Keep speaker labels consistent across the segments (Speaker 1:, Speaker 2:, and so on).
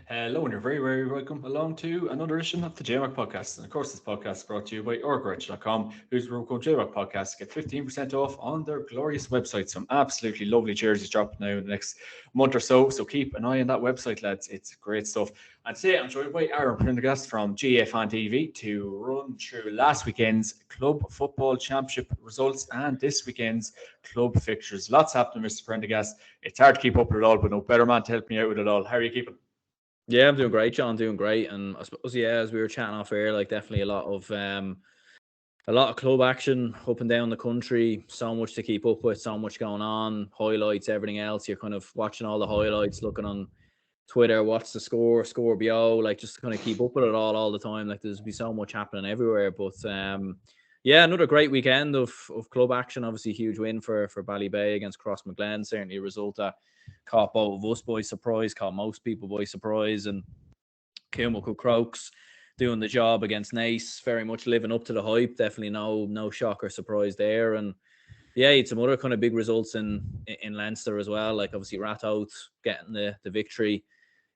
Speaker 1: Hello, and you're very, very welcome along to another edition of the JMAC podcast. And of course, this podcast is brought to you by orgretch.com, whose room code JMAC podcast. Get 15% off on their glorious website. Some absolutely lovely jerseys dropping now in the next month or so. So keep an eye on that website, lads. It's great stuff. And today I'm joined by Aaron Prendergast from GA Fan TV to run through last weekend's Club Football Championship results and this weekend's club fixtures. Lots happening, Mr. Prendergast. It's hard to keep up with it all, but no better man to help me out with it all. How are you keeping?
Speaker 2: Yeah, I'm doing great, John. Doing great, and I suppose as we were chatting off air, like definitely a lot of club action up and down the country. So much to keep up with, so much going on, highlights, everything else. You're kind of watching all the highlights, looking on Twitter, what's the score below, like just to kind of keep up with it all the time. Like there's be so much happening everywhere. But yeah, another great weekend of club action. Obviously, huge win for Ballybay against Crossmaglen. Certainly a result that caught both of us by surprise, caught most people by surprise, and Kilmacud Crokes doing the job against Nace, very much living up to the hype. Definitely no shock or surprise there. And yeah, it's some other kind of big results in Leinster as well. Like obviously Rathout getting the victory,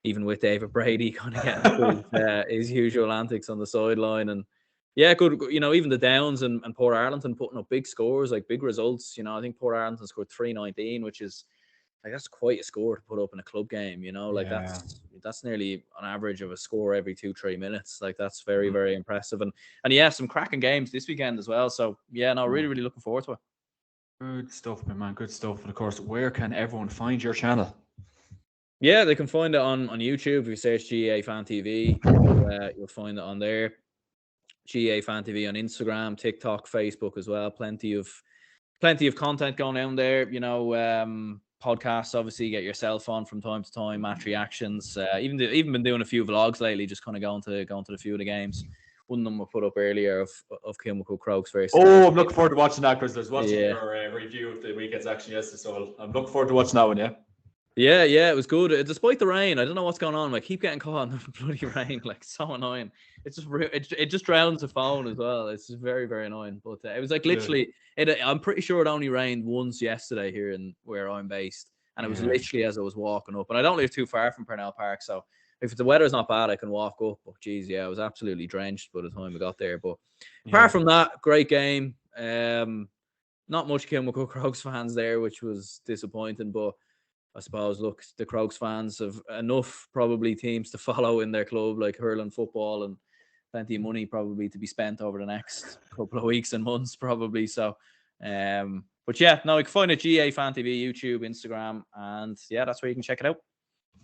Speaker 2: even with David Brady kind of getting up his usual antics on the sideline. And yeah, good. Even the Downs and Port Arlington putting up big scores, like big results. I think Port Arlington scored 319, which is like that's quite a score to put up in a club game. Like
Speaker 1: Yeah.
Speaker 2: that's nearly on average of a score every 2-3 minutes. Like that's very, very impressive. And yeah, some cracking games this weekend as well. So yeah, no, really, really looking forward to it.
Speaker 1: Good stuff, my man. Good stuff. And of course, where can everyone find your channel?
Speaker 2: Yeah, they can find it on YouTube. If you search GA Fan TV, you'll find it on there. GA Fan TV on Instagram, TikTok, Facebook as well. Plenty of content going on there. Podcasts. Obviously, get yourself on from time to time. Match reactions. Even been doing a few vlogs lately. Just kind of going to the few of the games. One of them I put up earlier of Kilmacud Crokes versus
Speaker 1: Oh, I'm
Speaker 2: Ballybay.
Speaker 1: looking forward to watching that because I was watching
Speaker 2: Yeah,
Speaker 1: your review of the weekend's action yesterday. So I'm looking forward to watching that one, yeah?
Speaker 2: yeah, it was good. Despite the rain, I don't know what's going on. I keep getting caught in the bloody rain. Like so annoying. It's just it just drowns the phone as well. It's just very, very annoying. But it was like
Speaker 1: Yeah.
Speaker 2: literally. I'm pretty sure it only rained once yesterday here in where I'm based, and it was
Speaker 1: Yeah.
Speaker 2: literally as I was walking up. And I don't live too far from Purnell Park, so if the weather's not bad, I can walk up. But geez, yeah, I was absolutely drenched by the time we got there. But apart
Speaker 1: Yeah.
Speaker 2: from that, great game. Not much Kilmacud Crokes fans there, which was disappointing, but I suppose, look, the Crokes fans have enough probably teams to follow in their club, like hurling football, and plenty of money probably to be spent over the next couple of weeks and months, probably. So, but yeah, no, you can find it GA Fan TV, YouTube, Instagram, and yeah, that's where you can check it out.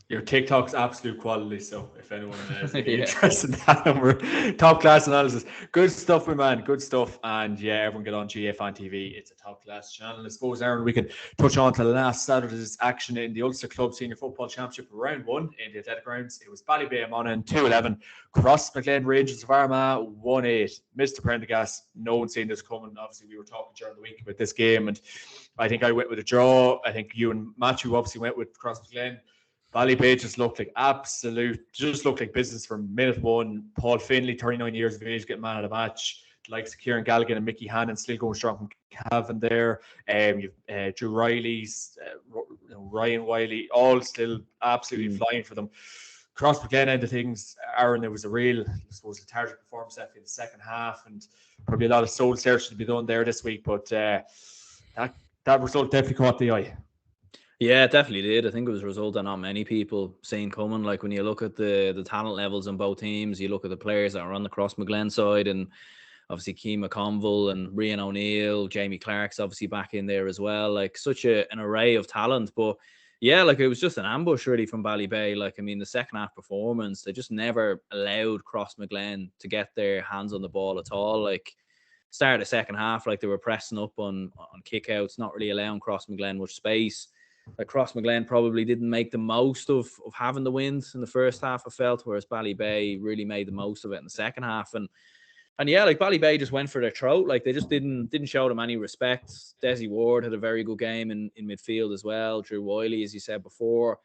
Speaker 1: Your TikTok's absolute quality. So if anyone is
Speaker 2: Yeah.
Speaker 1: interested in that, number, top class analysis. Good stuff, my man. Good stuff. And yeah, everyone get on GA Fan TV. It's a top class channel. I suppose, Aaron, we can touch on to last Saturday's action in the Ulster Club Senior Football Championship round one in the athletic grounds. It was Ballybay Monaghan 2-11. Cross McLean Rangers of Armagh 1-8. Mr. Prendergast, no one seen this coming. Obviously, we were talking during the week about this game, and I think I went with a draw. I think you and Matthew obviously went with Cross McLean. Ballybay just looked like business from minute one. Paul Finley, 39 years of age, getting man of the match. The likes of Kieran Gallagher and Mickey Hannon still going strong from Cavan there. You've Drew Riley's, Ryan Wiley, all still absolutely flying for them. Cross McGlenn end of things, Aaron, there was a real, I suppose, lethargic performance in the second half, and probably a lot of soul searching to be done there this week. But that result definitely caught the eye.
Speaker 2: Yeah, it definitely did. I think it was a result that not many people seen coming. Like when you look at the talent levels in both teams, you look at the players that are on the Cross McGlen side, and obviously Keema Conville and Rian O'Neill, Jamie Clark's obviously back in there as well. Like such an array of talent. But yeah, like it was just an ambush really from Ballybay. Like, I mean, the second half performance, they just never allowed Cross McGlen to get their hands on the ball at all. Like start of the second half, like they were pressing up on kickouts, not really allowing Cross McGlen much space. Like Cross McGlen probably didn't make the most of having the wins in the first half, I felt, whereas Ballybay really made the most of it in the second half. And yeah, like Ballybay just went for their throat. Like they just didn't show them any respect. Desi Ward had a very good game in midfield as well. Drew Wiley, as you said before.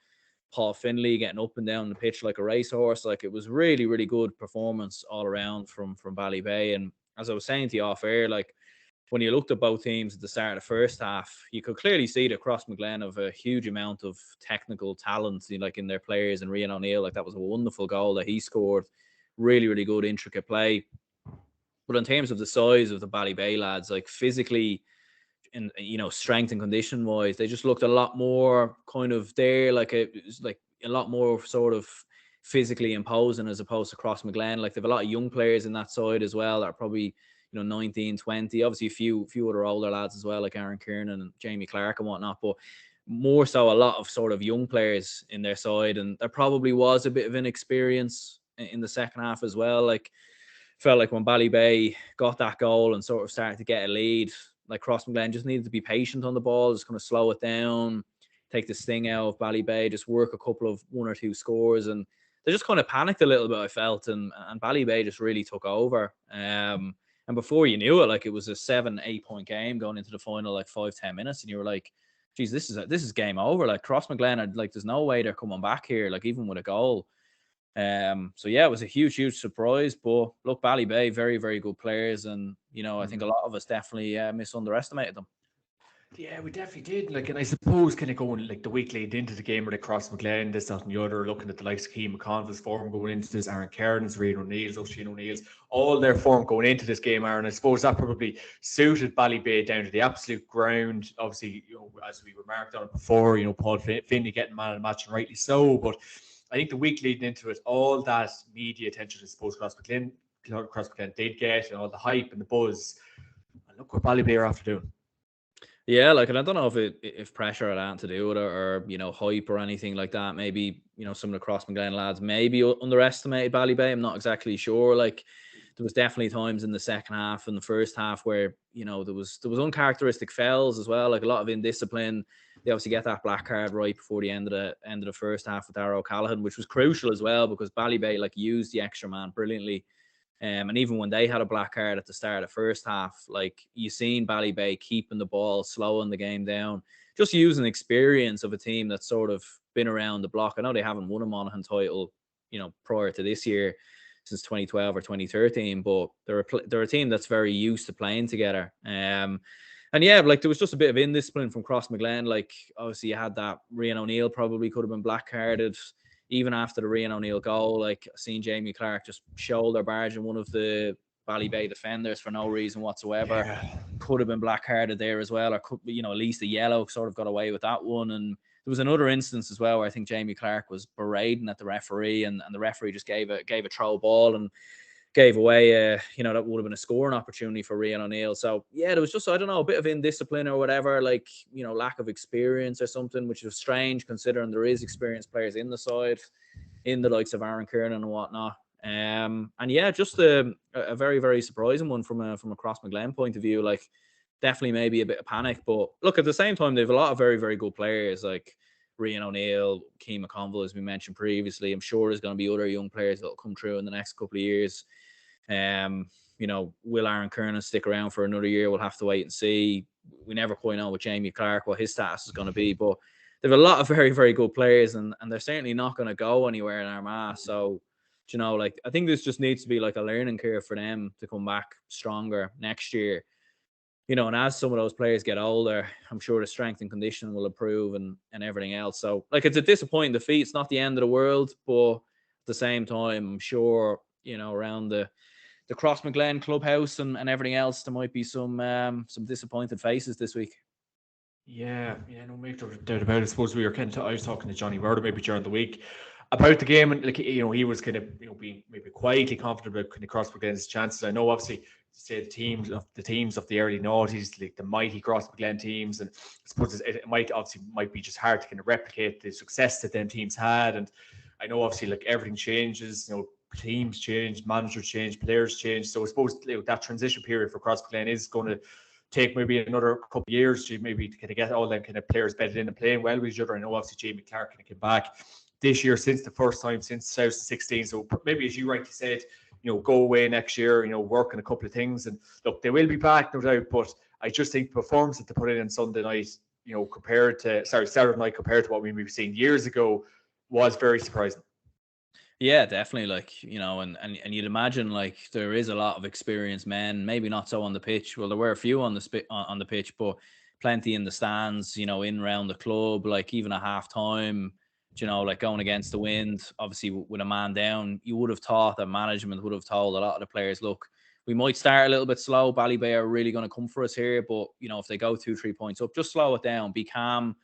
Speaker 2: Paul Finley getting up and down the pitch like a racehorse. Like it was really, really good performance all around from Ballybay. And as I was saying to you off air, like when you looked at both teams at the start of the first half, you could clearly see that Crossmaglen have a huge amount of technical talent, like in their players, and Rian O'Neill, like that was a wonderful goal that he scored. Really, really good, intricate play. But in terms of the size of the Ballybay lads, like physically, and strength and condition wise, they just looked a lot more kind of there, like a lot more sort of physically imposing as opposed to Crossmaglen. Like they have a lot of young players in that side as well that are probably 19, 20. Obviously a few other older lads as well, like Aaron Kiernan and Jamie Clark and whatnot, but more so a lot of sort of young players in their side. And there probably was a bit of inexperience in the second half as well. Like felt like when Ballybay got that goal and sort of started to get a lead, like Crossmaglen just needed to be patient on the ball, just kind of slow it down, take the sting out of Ballybay, just work a couple of 1 or 2 scores, and they just kind of panicked a little bit, I felt, and Ballybay just really took over. And before you knew it, like it was a 7-8 point game going into the final, like 5-10 minutes, and you were like, geez, this is game over. Like Crossmaglen are like, there's no way they're coming back here, like even with a goal. So yeah, it was a huge surprise. But look, Ballybay, very, very good players, and I think a lot of us definitely misunderestimated them.
Speaker 1: Yeah, we definitely did. Like, and I suppose kind of going like the week leading into the game, where they Crossmaglen, this, that, and the other, looking at the likes of Keane McConville's form going into this, Aaron Kearns, Rian O'Neill's, Oisin O'Neill's, all their form going into this game, Aaron. I suppose that probably suited Ballybay down to the absolute ground. Obviously, as we remarked on it before, Paul Finney getting man of the match, and rightly so. But I think the week leading into it, all that media attention, I suppose Crossmaglen did get, and all the hype and the buzz. And look what Ballybay are after doing.
Speaker 2: Yeah, like, and I don't know if pressure had anything to do with it, or hype or anything like that. Maybe some of the Crossmaglen lads maybe underestimated Ballybay. I'm not exactly sure. Like there was definitely times in the second half and the first half where there was uncharacteristic fouls as well, like a lot of indiscipline. They obviously get that black card right before the end of the first half with Darragh O'Callaghan, which was crucial as well because Ballybay like used the extra man brilliantly. And even when they had a black card at the start of the first half, like you seen Ballybay keeping the ball, slowing the game down, just using experience of a team that's sort of been around the block. I know they haven't won a Monaghan title, prior to this year since 2012 or 2013, but they're a team that's very used to playing together. And yeah, like there was just a bit of indiscipline from Crossmaglen. Like obviously you had that Rian O'Neill probably could have been black carded. Even after the Rian O'Neill goal, like seen Jamie Clark just shoulder barging one of the Ballybay defenders for no reason whatsoever. Yeah. Could have been black carded there as well, or could at least a yellow. Sort of got away with that one. And there was another instance as well where I think Jamie Clark was berating at the referee, and the referee just gave a throw ball and gave away that would have been a scoring opportunity for Rian O'Neill. So yeah, there was just, I don't know, a bit of indiscipline or whatever, like lack of experience or something, which is strange considering there is experienced players in the side, in the likes of Aaron Kiernan and whatnot. And yeah, just a very, very surprising one from a Crossmaglen point of view. Like definitely maybe a bit of panic, but look, at the same time, they have a lot of very, very good players like Rian O'Neill, Keane McConville, as we mentioned previously. I'm sure there's going to be other young players that will come through in the next couple of years. Will Aaron Kiernan stick around for another year? We'll have to wait and see. We never quite know with Jamie Clark what his status is going to be, but they have a lot of very, very good players, and they're certainly not going to go anywhere in Armagh. So, like I think this just needs to be like a learning curve for them to come back stronger next year. And as some of those players get older, I'm sure the strength and conditioning will improve and everything else. So, like, it's a disappointing defeat. It's not the end of the world, but at the same time, I'm sure, around the Crossmaglen clubhouse and everything else, there might be some disappointed faces this week.
Speaker 1: Yeah, no make no doubt about it. I suppose I was talking to Johnny Murder maybe during the week about the game, and like he was kind of being maybe quietly confident about kind of Crossmaglen's chances. I know obviously say the teams of the early noughties, like the mighty Crossmaglen teams, and I suppose it might be just hard to kind of replicate the success that them teams had. And I know obviously like everything changes, teams change, managers change, players change. So I suppose that transition period for Crossmaglen is going to take maybe another couple of years to maybe kind of get all them kind of players bedded in and playing well with each other. I know obviously Jamie Clark kind of came back this year since the first time since 2016. So maybe, as you rightly said, go away next year, work on a couple of things. And look, they will be back, no doubt. But I just think the performance that they put in on Sunday night, Saturday night compared to what we've seen years ago was very surprising.
Speaker 2: Yeah, definitely. Like, you know, and you'd imagine like there is a lot of experienced men, maybe not so on the pitch. Well, there were a few on on the pitch, but plenty in the stands, you know, in around the club, like even at half time, you know, like going against the wind, obviously with a man down, you would have thought that management would have told a lot of the players, look, we might start a little bit slow. Ballybay are really going to come for us here, but you know, if they go 2-3 points up, just slow it down, be calm,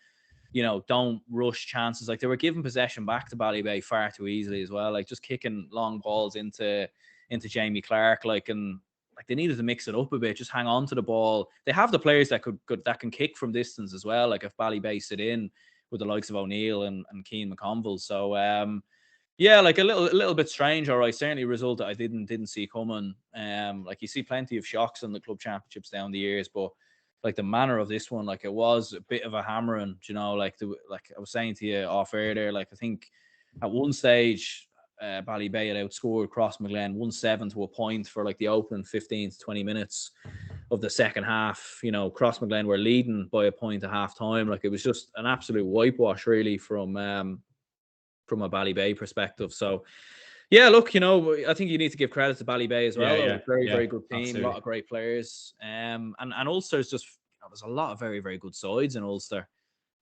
Speaker 2: you know, don't rush chances. Like they were giving possession back to Ballybay far too easily as well. Like just kicking long balls into Jamie Clark. And like they needed to mix it up a bit. Just hang on to the ball. They have the players that that can kick from distance as well. Like if Ballybay sit in with the likes of O'Neill and Keane McConville. So yeah, like a little bit strange. All right, certainly a result that I didn't see coming. Like you see plenty of shocks in the club championships down the years, but like the manner of this one, like it was a bit of a hammering, you know, like like I was saying to you off air there, like I think at one stage, Ballybay had outscored Crossmaglen 1-7 to a point for like the opening 15 to 20 minutes of the second half. You know, Crossmaglen were leading by a point at half time. Like it was just an absolute whitewash really from a Ballybay perspective. So yeah, look, you know, I think you need to give credit to Ballybay as well.
Speaker 1: Yeah,
Speaker 2: It was
Speaker 1: yeah,
Speaker 2: a very,
Speaker 1: yeah,
Speaker 2: very good team, a lot
Speaker 1: absolutely.
Speaker 2: of great players. And Ulster's just, you know, there's a lot of very, very good sides in Ulster.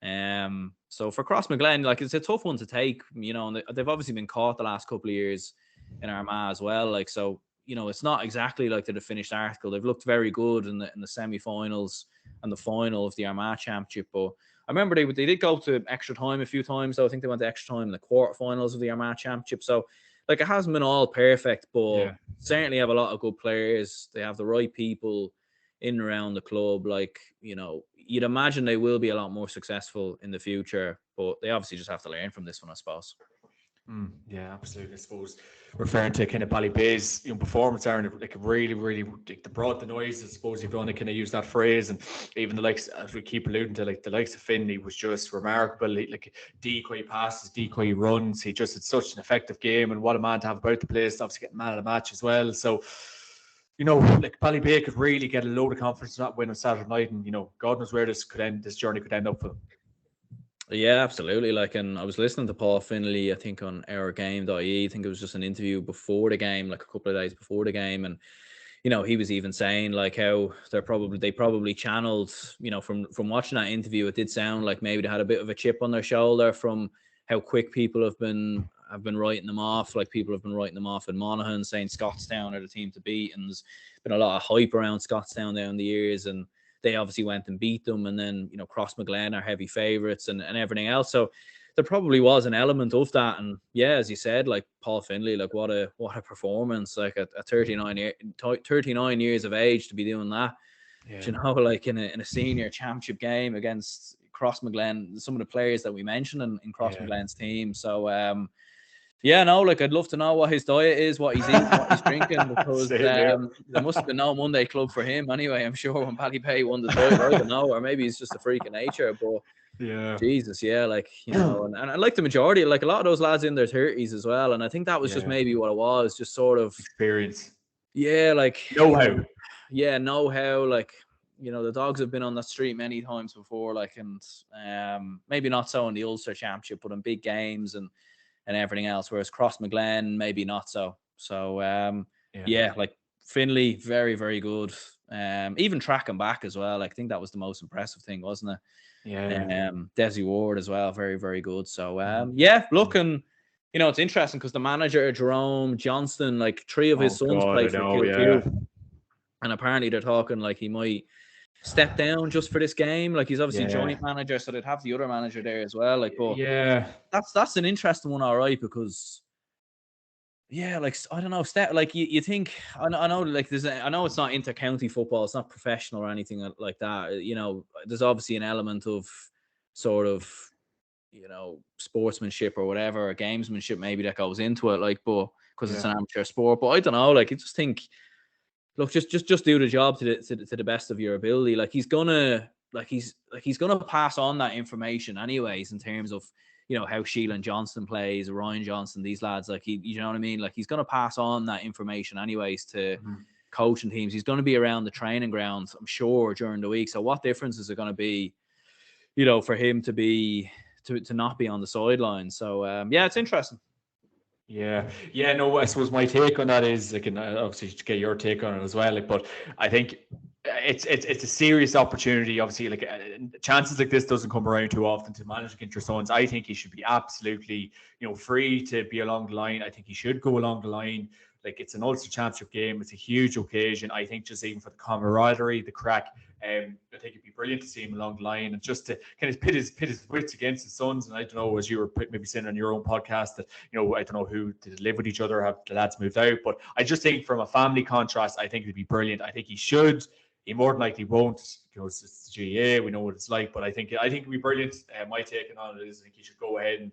Speaker 2: So for Crossmaglen, like it's a tough one to take, you know, and they've obviously been caught the last couple of years in Armagh as well. Like, so, you know, it's not exactly like they're the finished article. They've looked very good in the semi-finals and the final of the Armagh Championship. But I remember they did go to extra time a few times. So I think they went to extra time in the quarterfinals of the Armagh Championship. So like it hasn't been all perfect, but
Speaker 1: Yeah.
Speaker 2: certainly have a lot of good players. They have the right people in and around the club. Like, you know, you'd imagine they will be a lot more successful in the future, but they obviously just have to learn from this one, I suppose.
Speaker 1: Yeah, absolutely. I suppose referring to kind of Ballybay's, performance, Aaron, like really, really, like, they brought the noise. I suppose you've only kind of used that phrase, and even the likes, as we keep alluding to, like the likes of Finley was just remarkable. Like decoy passes, decoy runs. He just had such an effective game, and what a man to have about the place. Obviously, getting man of the match as well. So, like Ballybay could really get a load of confidence in that win on Saturday night, and God knows where this journey could end up for them.
Speaker 2: Yeah, absolutely. Like, and I was listening to Paul Finley, I think on Our Game.ie. I think it was just an interview before the game, like a couple of days before the game, and he was even saying like how they probably channeled, from watching that interview, it did sound like maybe they had a bit of a chip on their shoulder from how quick people have been writing them off. Like people have been writing them off in Monaghan, saying Scottstown are the team to beat, and there's been a lot of hype around Scottstown down the years, and they obviously went and beat them, and then Crossmaglen are heavy favourites and everything else. So there probably was an element of that. And yeah, as you said, like Paul Finley, like what a performance, like at 39 years of age to be doing that.
Speaker 1: Yeah.
Speaker 2: Like in a senior championship game against Crossmaglen, some of the players that we mentioned in Crossmaglen's team. So yeah, no, like I'd love to know what his diet is, what he's eating, what he's drinking, because there must have been no Monday club for him anyway. I'm sure when Ballybay won the title, I don't know, or maybe he's just a freak of nature. But
Speaker 1: yeah,
Speaker 2: Jesus, yeah, like and I like the majority, like a lot of those lads in their 30s as well, and I think that was just maybe what it was, just sort of
Speaker 1: experience,
Speaker 2: like
Speaker 1: know-how.
Speaker 2: Know-how, like the dogs have been on the street many times before, like, and maybe not so in the Ulster Championship, but in big games and everything else. Whereas Crossmaglen, maybe not so. So yeah, like Finley, very, very good. Even tracking back as well. Like, I think that was the most impressive thing, wasn't it?
Speaker 1: Yeah.
Speaker 2: Desi Ward as well, very, very good. So yeah, look, and it's interesting because the manager Jerome Johnston, like 3 of his sons played for Kilkeel, and apparently they're talking like he might step down just for this game. Like he's obviously joint manager, so they'd have the other manager there as well. Like, but that's an interesting one, all right, because like I don't know, like you think I know like I know it's not inter-county football, it's not professional or anything like that. There's obviously an element of sort of sportsmanship or whatever, or gamesmanship maybe that goes into it, like, but because it's an amateur sport. But I don't know, like, you just think, look, just do the job to the best of your ability. Like he's gonna pass on that information anyways, in terms of how Sheelan Johnston plays, Ryan Johnson, these lads, like you know what I mean? Like he's gonna pass on that information anyways to coaching teams. He's gonna be around the training grounds, I'm sure, during the week. So what difference is it gonna be, for him to be to not be on the sideline? So yeah, it's interesting.
Speaker 1: Yeah. No, I suppose my take on that is like, and obviously to get your take on it as well. Like, but I think it's a serious opportunity. Obviously, like chances like this doesn't come around too often to manage against your sons. I think he should be absolutely, free to be along the line. I think he should go along the line. Like it's an Ulster Championship game. It's a huge occasion. I think just even for the camaraderie, the crack. I think it'd be brilliant to see him along the line and just to kind of pit his wits against his sons. And I don't know, as you were maybe saying on your own podcast, that I don't know who did live with each other, have the lads moved out, but I just think from a family contrast, I think it'd be brilliant. I think he should. He more than likely won't because it's the GAA. We know what it's like, but I think it'd be brilliant. My take on it is I think he should go ahead and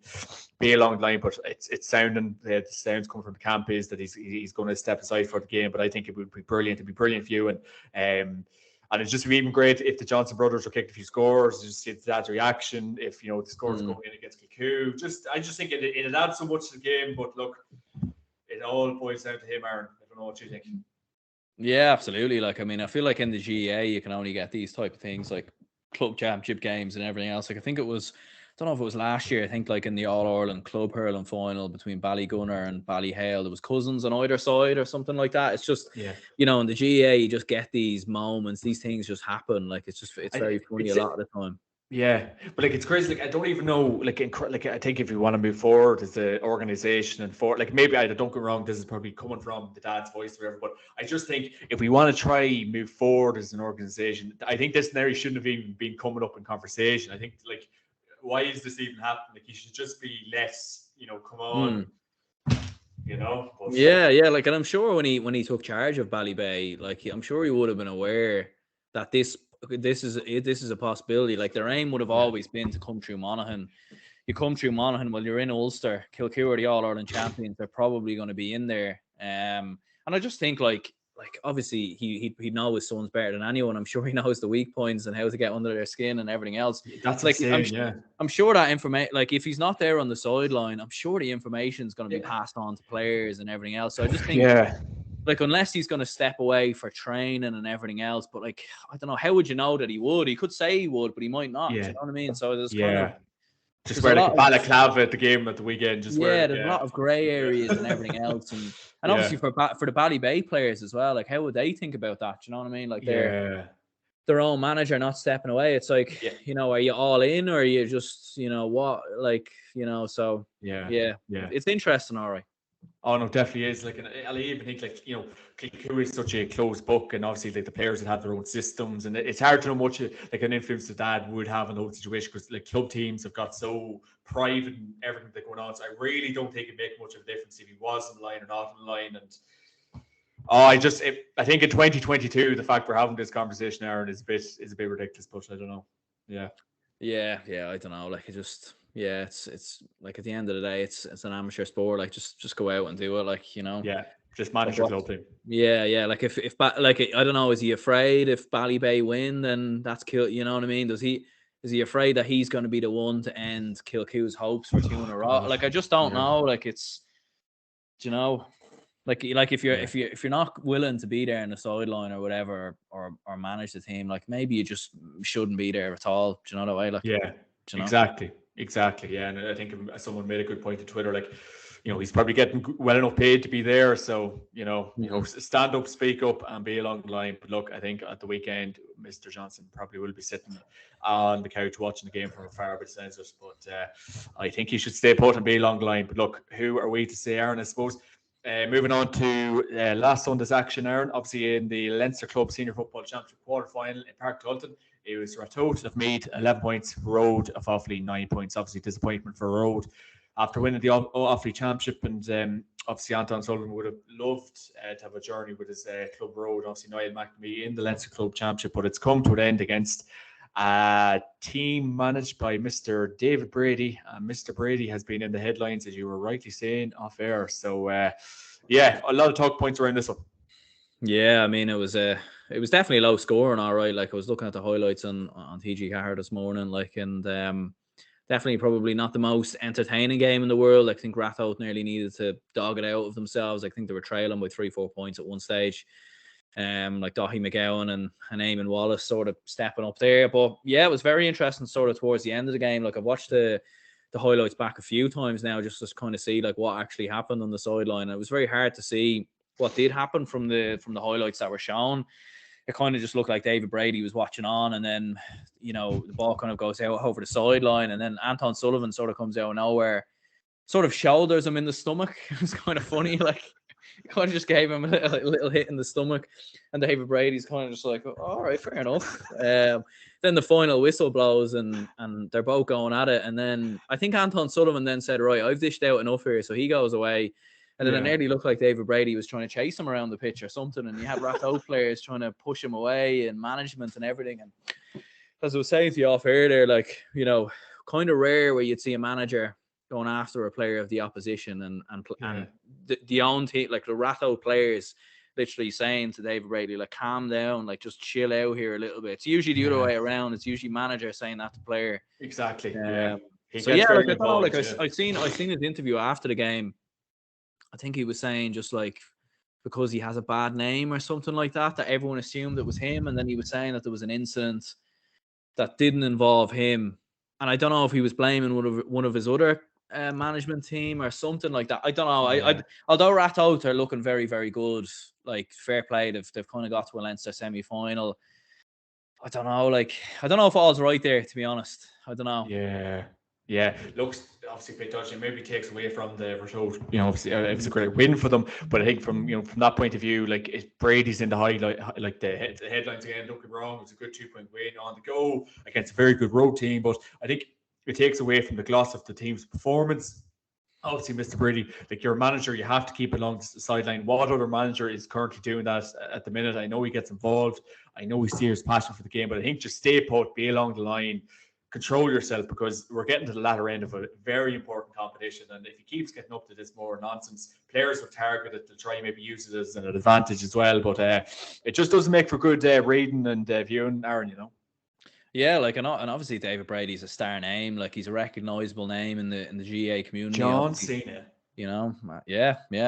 Speaker 1: be along the line. But it's sounding the sounds coming from the camp is that he's going to step aside for the game. But I think it would be brilliant. It'd be brilliant for you and it's just even great if the Johnson brothers are kicked a few scores, just see dad's reaction. If the scores going in against Kilcoo, I just think it adds so much to the game. But look, it all boils down to him, Aaron. I don't know what you think.
Speaker 2: Yeah, absolutely. Like, I mean, I feel like in the GAA you can only get these type of things like club championship games and everything else. Like, I think it was, I don't know if it was last year. I think like in the All Ireland club hurling final between Ballygunner and Ballyhale, there was cousins on either side or something like that. It's just, in the GAA you just get these moments. These things just happen. Like it's very funny a lot of the time.
Speaker 1: Yeah, but like it's crazy. Like I don't even know. Like I think if you want to move forward as an organization and like maybe I don't get wrong. This is probably coming from the dad's voice or whatever. But I just think if we want to try move forward as an organization, I think this scenario shouldn't have even been coming up in conversation. I think like why is this even happening? Like you should just be less. Come on. But,
Speaker 2: yeah. Like, and I'm sure when he took charge of Ballybay, like I'm sure he would have been aware that this is a possibility. Like their aim would have always been to come through Monaghan. You come through Monaghan while you're in Ulster. Kilcoo are the All Ireland champions. They're probably going to be in there. And I just think like obviously he knows his sons better than anyone. I'm sure he knows the weak points and how to get under their skin and everything else.
Speaker 1: That's
Speaker 2: like
Speaker 1: insane,
Speaker 2: I'm sure that information, like if he's not there on the sideline, I'm sure the information is going to be passed on to players and everything else. So I just think like unless he's going to step away for training and everything else, but like I don't know, how would you know that he would? He could say he would, but he might not. You know what I mean? So there's kind of
Speaker 1: just wear like a balaclava at the game at the weekend. Just
Speaker 2: there's a lot of grey areas and everything else, and obviously for the Ballybay players as well. Like how would they think about that? Do you know what I mean? Like their own manager not stepping away. It's like are you all in or are you just what like So it's interesting. All right.
Speaker 1: Oh no, definitely is. Like, and I even think like Kilcoo is such a closed book, and obviously like the players that have their own systems, and it's hard to know much like an influence that dad would have in the whole situation because like club teams have got so private and everything that's going on. So I really don't think it'd make much of a difference if he was in line or not in line. And I think in 2022 the fact we're having this conversation, Aaron, is a bit ridiculous. But I don't know.
Speaker 2: Yeah. I don't know. Like it just. Yeah, it's like at the end of the day, it's an amateur sport. Like just go out and do it. Like
Speaker 1: Yeah, just manage your club team.
Speaker 2: Yeah. Like if like I don't know, is he afraid if Ballybay win, then that's kill? You know what I mean? Is he afraid that he's going to be the one to end Kilcoo's hopes for 2 in a row? Like I just don't know. Like it's like if you're not willing to be there in the sideline or whatever or manage the team, like maybe you just shouldn't be there at all. Do you know that way? Like
Speaker 1: Exactly. Yeah, and I think someone made a good point to Twitter. Like, he's probably getting well enough paid to be there. So, stand up, speak up, and be along the line. But look, I think at the weekend, Mr. Johnson probably will be sitting on the couch watching the game from afar, but sense it. But I think he should stay put and be along the line. But look, who are we to say, Aaron? I suppose. Moving on to last Sunday's action, Aaron. Obviously, in the Leinster Club Senior Football Championship quarter-final in Park Tulton. It was Ratoath of Meath, 11 points. Road of Offaly, 9 points. Obviously, disappointment for Road after winning the Offaly Championship. And obviously, Anton Sullivan would have loved to have a journey with his club Road. Obviously, Niall McNamee in the Leinster Club Championship. But it's come to an end against a team managed by Mr. David Brady. Mr. Brady has been in the headlines, as you were rightly saying, off air. So, a lot of talk points around this one.
Speaker 2: Yeah, I mean, it was definitely low scoring, all right. Like I was looking at the highlights on TG Car this morning, like, and definitely probably not the most entertaining game in the world. I think Ratoath nearly needed to dog it out of themselves. I think they were trailing by 3-4 points at one stage. Like Daithí McGowan and Eamon Wallace sort of stepping up there. But yeah, it was very interesting sort of towards the end of the game. Like I watched the the highlights back a few times now just to kind of see like what actually happened on the sideline. It was very hard to see what did happen from the highlights that were shown. It kind of just looked like David Brady was watching on, and then, you know, the ball kind of goes out over the sideline, and then Anton Sullivan sort of comes out of nowhere, sort of shoulders him in the stomach. It was kind of funny, like, he kind of just gave him a little hit in the stomach, and David Brady's kind of just like, oh, all right, fair enough. Then the final whistle blows, and they're both going at it, and then I think Anton Sullivan then said, right, I've dished out enough here, so he goes away. And then it nearly looked like David Brady was trying to chase him around the pitch or something, and you had Ratho players trying to push him away, and management and everything. And as I was saying to you off air there, like, you know, kind of rare where you'd see a manager going after a player of the opposition, and the own team, like the Ratho players, literally saying to David Brady, like, calm down, like, just chill out here a little bit. It's usually the other way around. It's usually manager saying that to player.
Speaker 1: Exactly.
Speaker 2: So yeah, like, I don't know, like, I seen his interview after the game. I think he was saying just like because he has a bad name or something like that, that everyone assumed it was him. And then he was saying that there was an incident that didn't involve him. And I don't know if he was blaming one of his other management team or something like that. I don't know. I although Ratho are looking very, very good, like, fair play, they've kind of got to a Leinster semi-final. I don't know. Like, I don't know if all's right there, to be honest. I don't know.
Speaker 1: Yeah, looks obviously a bit dodgy. Maybe takes away from the result. You know, obviously it was a great win for them, but I think from that point of view, like, if Brady's in the highlight, like the headlines again, don't get me wrong, it was a good 2-point win on the go against a very good road team, but I think it takes away from the gloss of the team's performance. Obviously, Mr. Brady, like, you're a manager, you have to keep it along the sideline. What other manager is currently doing that at the minute? I know he gets involved. I know he steers passion for the game, but I think just stay put, be along the line, control yourself, because we're getting to the latter end of a very important competition. And if he keeps getting up to this more nonsense, players will target it to try and maybe use it as an advantage as well. But it just doesn't make for good reading and viewing, Aaron, you know.
Speaker 2: Yeah, like, and obviously David Brady's a star name. Like, he's a recognizable name in the GA community.
Speaker 1: John Cena.
Speaker 2: You know,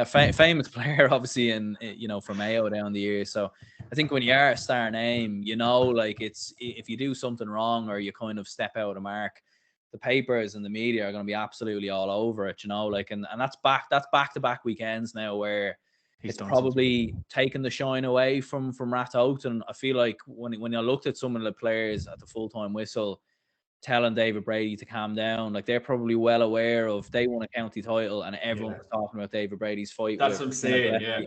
Speaker 2: famous player, obviously, and, you know, from Mayo down the years. So I think when you are a star name, you know, like, it's, if you do something wrong or you kind of step out of the mark, the papers and the media are going to be absolutely all over it, you know, like, and that's back-to-back weekends now where it's probably taken the shine away from Ratho. And I feel like when I looked at some of the players at the full-time whistle telling David Brady to calm down, like, they're probably well aware of they won a county title and everyone was talking about David Brady's fight.
Speaker 1: That's what I'm saying,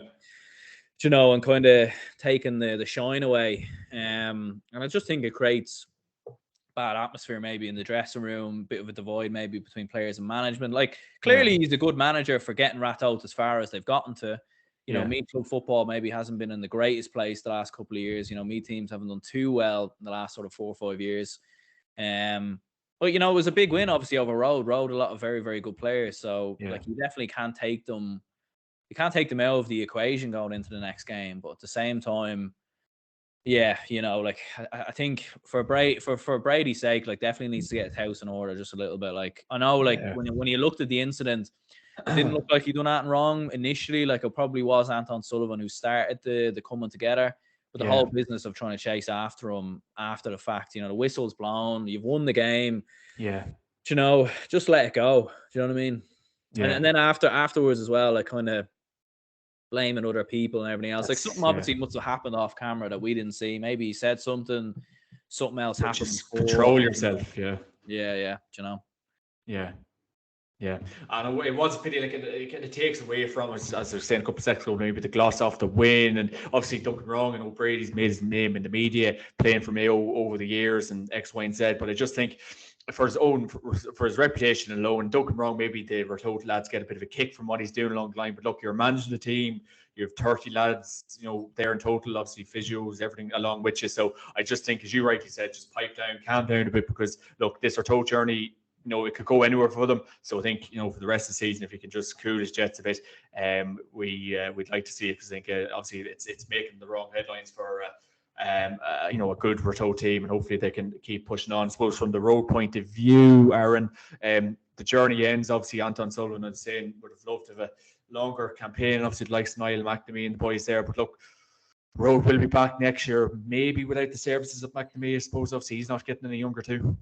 Speaker 2: you know, and kind of taking the shine away. And I just think it creates bad atmosphere maybe in the dressing room, bit of a divide maybe between players and management. Like, clearly he's a good manager for getting Ratho as far as they've gotten to. You know, Meath Club football maybe hasn't been in the greatest place the last couple of years. You know, Meath teams haven't done too well in the last sort of 4 or 5 years. But, you know, it was a big win, obviously, over Road. Road, a lot of very, very good players. So, like, you definitely can't take them. You can't take them out of the equation going into the next game. But at the same time, yeah, you know, like, I think for Brady's sake, like, definitely needs to get his house in order just a little bit. Like, I know, like, when you looked at the incident, it didn't look like he done anything wrong initially. Like, it probably was Anton Sullivan who started the coming together. But the whole business of trying to chase after him after the fact, you know, the whistle's blown, you've won the game.
Speaker 1: Yeah.
Speaker 2: You know, just let it go. Do you know what I mean?
Speaker 1: Yeah.
Speaker 2: And then afterwards as well, like, kind of blaming other people and everything else. Like, something obviously must have happened off camera that we didn't see. Maybe he said something else happened.
Speaker 1: Just control yourself.
Speaker 2: Yeah. You know.
Speaker 1: Yeah, and it was a pity. Like, it takes away from us, as I was saying a couple of seconds ago, maybe the gloss off the win, and obviously don't get me wrong, and Brady's made his name in the media playing for Mayo over the years and X, Y, and Z. But I just think for his reputation alone, don't get me wrong, maybe the Ratho lads get a bit of a kick from what he's doing along the line. But look, you're managing the team. You have 30 lads, you know, there in total, obviously physios, everything along with you. So I just think, as you rightly said, just pipe down, calm down a bit, because look, this Ratho journey, you know, it could go anywhere for them. So I think, you know, for the rest of the season, if he can just cool his jets a bit, we'd like to see it, because I think obviously it's making the wrong headlines for you know, a good Ratho team, and hopefully they can keep pushing on. I suppose from the road point of view, Aaron, the journey ends. Obviously, Anton Sullivan, I'm saying, would have loved to have a longer campaign. Obviously, the likes of Niall McNamee and the boys there. But look, Road will be back next year, maybe without the services of McNamee. I suppose obviously he's not getting any younger too.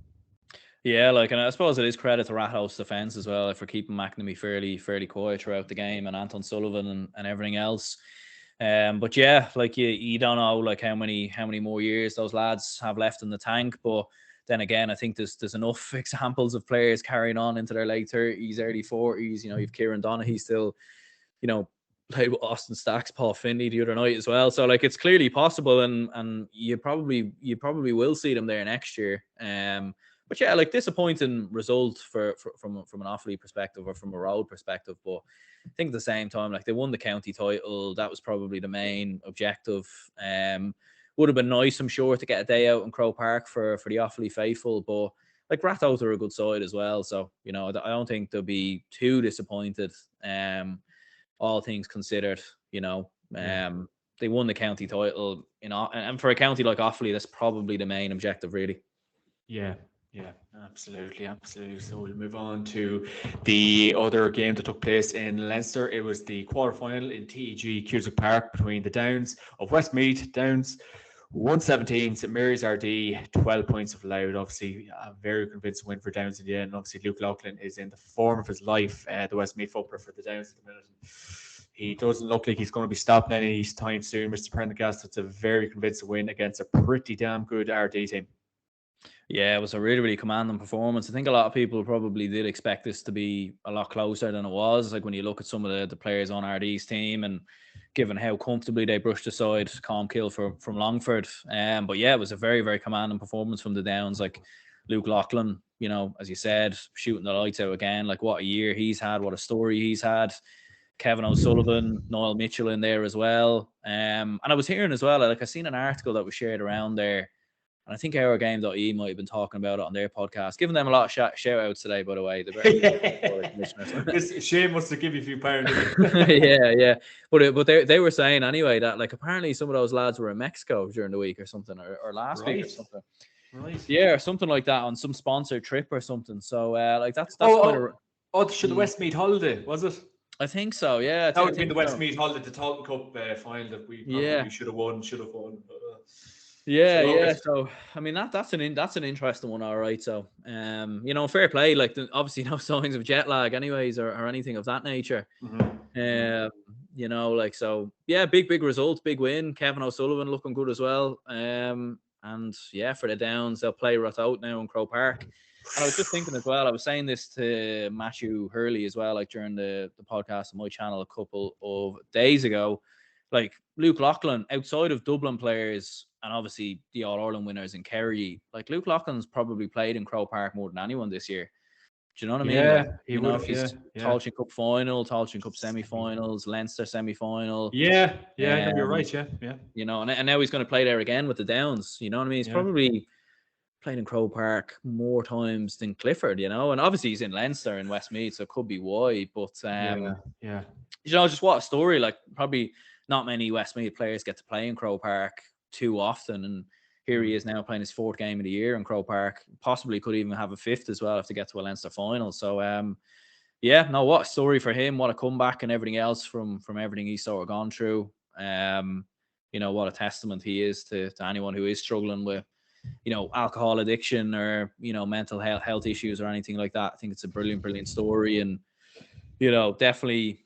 Speaker 2: Yeah, like, and I suppose it is credit to Ratho's defense as well for keeping McNamee fairly quiet throughout the game, and Anton Sullivan and everything else. But yeah, like you don't know like how many more years those lads have left in the tank. But then again, I think there's enough examples of players carrying on into their late 30s, early 40s. You know, you've Kieran Donaghy still, you know, played with Austin Stacks, Paul Finley the other night as well. So like it's clearly possible, and you probably will see them there next year. But yeah, like disappointing result from an Offaly perspective or from a road perspective. But I think at the same time, like they won the county title, that was probably the main objective. Would have been nice, I'm sure, to get a day out in Croke Park for the Offaly faithful, but like Ratho's are a good side as well. So you know, I don't think they'll be too disappointed. All things considered, you know, they won the county title, you know, and for a county like Offaly, that's probably the main objective, really.
Speaker 1: Yeah, absolutely. So we'll move on to the other game that took place in Leinster. It was the quarterfinal in TEG Cusack Park between the Downs of Westmeath. Downs 117, St Mary's RD 12 points of allowed. Obviously, a very convincing win for Downs in the end. Obviously, Luke Loughlin is in the form of his life, the Westmeath footballer for the Downs at the minute. He doesn't look like he's going to be stopping any time soon, Mr. Prendergast. It's a very convincing win against a pretty damn good RD team.
Speaker 2: Yeah, it was a really commanding performance. I think a lot of people probably did expect this to be a lot closer than it was. Like when you look at some of the players on RD's team, and given how comfortably they brushed aside Comkill from Longford. But yeah, it was a very commanding performance from the Downs. Like Luke Loughlin, you know, as you said, shooting the lights out again. Like what a year he's had, what a story he's had. Kevin O'Sullivan, Noel Mitchell in there as well. And I was hearing as well, like I seen an article that was shared around there. And I think OurGame.e might have been talking about it on their podcast. Giving them a lot of shout outs today, by the way.
Speaker 1: Shane must have given you a few pounds.
Speaker 2: yeah. But they were saying anyway that like apparently some of those lads were in Mexico during the week or something, or last week or something.
Speaker 1: Right.
Speaker 2: Yeah, or something like that on some sponsored trip or something. So like that's the
Speaker 1: Westmeath holiday, was it?
Speaker 2: I think so, yeah.
Speaker 1: That would be the Westmeath holiday, the Taunton Cup final that we probably should have won.
Speaker 2: Yeah. So I mean that's an interesting one, all right. So you know, fair play. Like obviously no signs of jet lag, anyways, or anything of that nature. You know, like so. Yeah, big result, big win. Kevin O'Sullivan looking good as well. And yeah, for the Downs, they'll play Rathout now in Croke Park. And I was just thinking as well, I was saying this to Matthew Hurley as well, like during the podcast on my channel a couple of days ago. Like Luke Loughlin, outside of Dublin players and obviously the All-Ireland winners in Kerry, like Luke Loughlin's probably played in Croke Park more than anyone this year. Do you know what I mean?
Speaker 1: Yeah,
Speaker 2: like,
Speaker 1: he would have.
Speaker 2: Tailteann Cup final, Tailteann Cup semi-finals, Leinster semi-final.
Speaker 1: Yeah, no, you're right. Yeah.
Speaker 2: You know, and now he's going to play there again with the Downs. You know what I mean? He's probably played in Croke Park more times than Clifford, you know, and obviously he's in Leinster and Westmeath, so it could be why. But
Speaker 1: you
Speaker 2: know, just what a story. Like probably not many Westmeath players get to play in Croke Park too often, and here he is now playing his 4th game of the year in Croke Park. Possibly could even have a 5th as well if they get to a Leinster final. So yeah, no, what a story for him, what a comeback and everything else from everything he's sort of gone through. You know, what a testament he is to anyone who is struggling with, you know, alcohol addiction or, you know, mental health issues or anything like that. I think it's a brilliant story, and, you know, definitely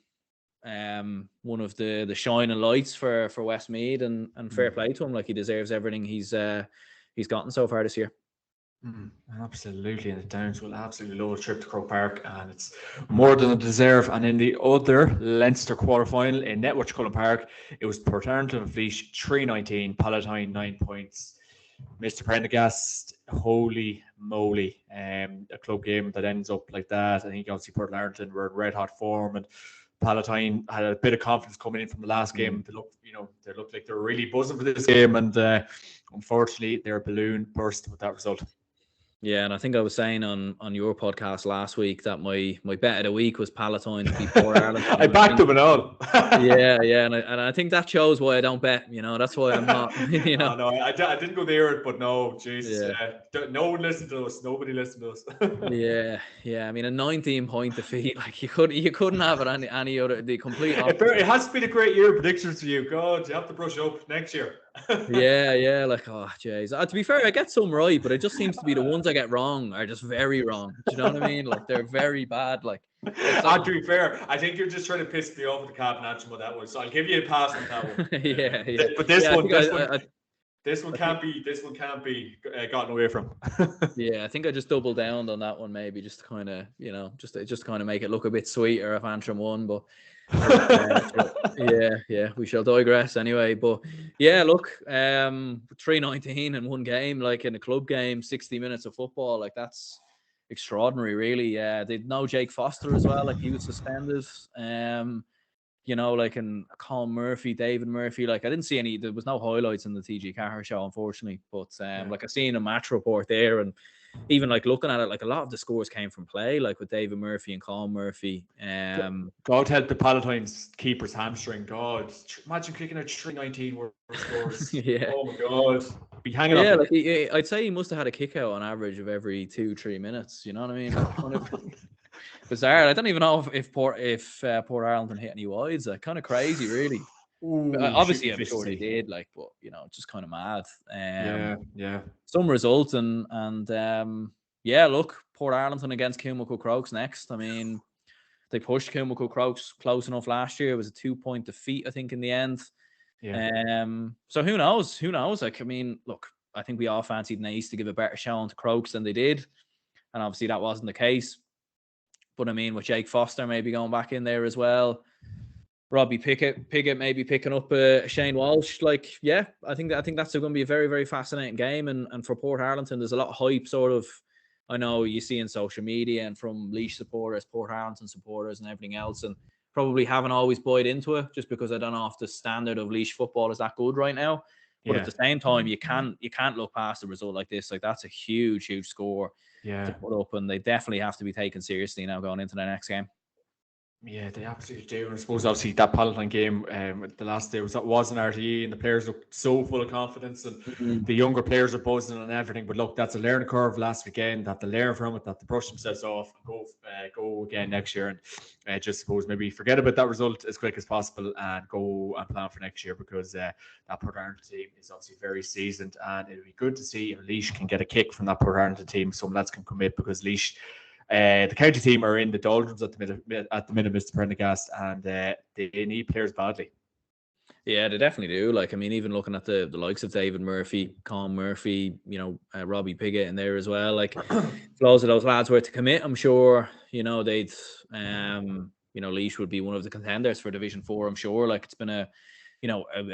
Speaker 2: one of the shining lights for Westmeath, and fair play to him. Like he deserves everything he's gotten so far this year.
Speaker 1: Absolutely, and the Downs will absolutely love a trip to Croke Park, and it's more than a deserve. And in the other Leinster quarter-final in Netwatch Cullen Park, it was Port Arlington and Fleece 3-19, Palatine 9 points. Mr. Prendergast, holy moly, a club game that ends up like that. I think obviously Port Arlington were in red hot form, and Palatine had a bit of confidence coming in from the last game. They looked like they were really buzzing for this game, and unfortunately their balloon burst with that result.
Speaker 2: Yeah, and I think I was saying on your podcast last week that my bet of the week was Palatine to beat Port Arlington.
Speaker 1: I backed them and all.
Speaker 2: yeah, and I think that shows why I don't bet. You know, that's why I'm not. You know,
Speaker 1: no, I didn't go there, but no, Jesus, no one listened to us. Nobody listened to us.
Speaker 2: yeah. I mean, a 19-point defeat, like you couldn't have it any other. The complete opposite.
Speaker 1: It has been a great year of predictions for you. God, you have to brush up next year.
Speaker 2: yeah, like, oh jeez. To be fair, I get some right, but it just seems to be the ones I get wrong are just very wrong. Do you know what I mean? Like they're very bad. Like it's
Speaker 1: To be fair, I think you're just trying to piss me off with the Cap Nacho with that one. So I'll give you a pass on that one.
Speaker 2: yeah.
Speaker 1: But this
Speaker 2: Yeah,
Speaker 1: one,
Speaker 2: I think,
Speaker 1: this one can't be gotten away from.
Speaker 2: yeah, I think I just doubled down on that one, maybe just to kind of, just kind of make it look a bit sweeter if Antrim won. But yeah, we shall digress anyway. But yeah, look, 319 in one game, like in a club game, 60 minutes of football, like that's extraordinary, really. Yeah, they'd know Jake Foster as well, like he was suspended. Like in Colin Murphy, David Murphy, like I didn't see there was no highlights in the TG Carr show, unfortunately. But like I seen a match report there, and even like looking at it, like a lot of the scores came from play, like with David Murphy and Colin Murphy.
Speaker 1: God help the Palatine's keeper's hamstring. God, imagine kicking out 319 worth of scores.
Speaker 2: Yeah.
Speaker 1: Oh my God. Be hanging
Speaker 2: Yeah,
Speaker 1: up.
Speaker 2: like I'd say he must have had a kick out on average of every 2-3 minutes. You know what I mean? Like, kind of bizarre. I don't even know if Port Arlington hit any wides. Like, kind of crazy, really.
Speaker 1: Ooh,
Speaker 2: Obviously, I'm sure they did. Like, but just kind of mad.
Speaker 1: Yeah.
Speaker 2: Some result and yeah. Look, Port Arlington against Kilmacud Crokes next. I mean, they pushed Kilmacud Crokes close enough last year. It was a 2-point defeat, I think, in the end.
Speaker 1: Yeah.
Speaker 2: So who knows? Who knows? Like, I mean, look, I think we all fancied Naas to give a better showing to Crokes than they did, and obviously that wasn't the case. But I mean, with Jake Foster maybe going back in there as well, Robbie Pickett maybe picking up Shane Walsh. Like, yeah, I think that's going to be a very, very fascinating game. And for Port Arlington, there's a lot of hype. Sort of, I know you see in social media and from Laois supporters, Port Arlington supporters, and everything else, and probably haven't always bought into it just because I don't know if the standard of Laois football is that good right now. But at the same time, you can't look past a result like this. Like, that's a huge score to put up, and they definitely have to be taken seriously now going into the next game.
Speaker 1: Yeah, they absolutely do. And I suppose obviously that Palatine game, the last day was an RTE, and the players looked so full of confidence, and the younger players are buzzing and everything. But look, that's a learning curve last weekend. That they learn from it, that they brush themselves off, and go again next year, and just suppose maybe forget about that result as quick as possible and go and plan for next year, because that Port Arlington team is obviously very seasoned, and it'll be good to see if Laois can get a kick from that Port Arlington team. Some lads can commit, because Laois. The county team are in the doldrums at the minute, Mr. Prendergast, and they need players badly.
Speaker 2: Yeah, they definitely do. Like, I mean, even looking at the likes of David Murphy, Colin Murphy, Robbie Piggott in there as well. Like, if loads of those lads were to commit, I'm sure, they'd, Laois would be one of the contenders for Division 4, I'm sure. Like, it's been a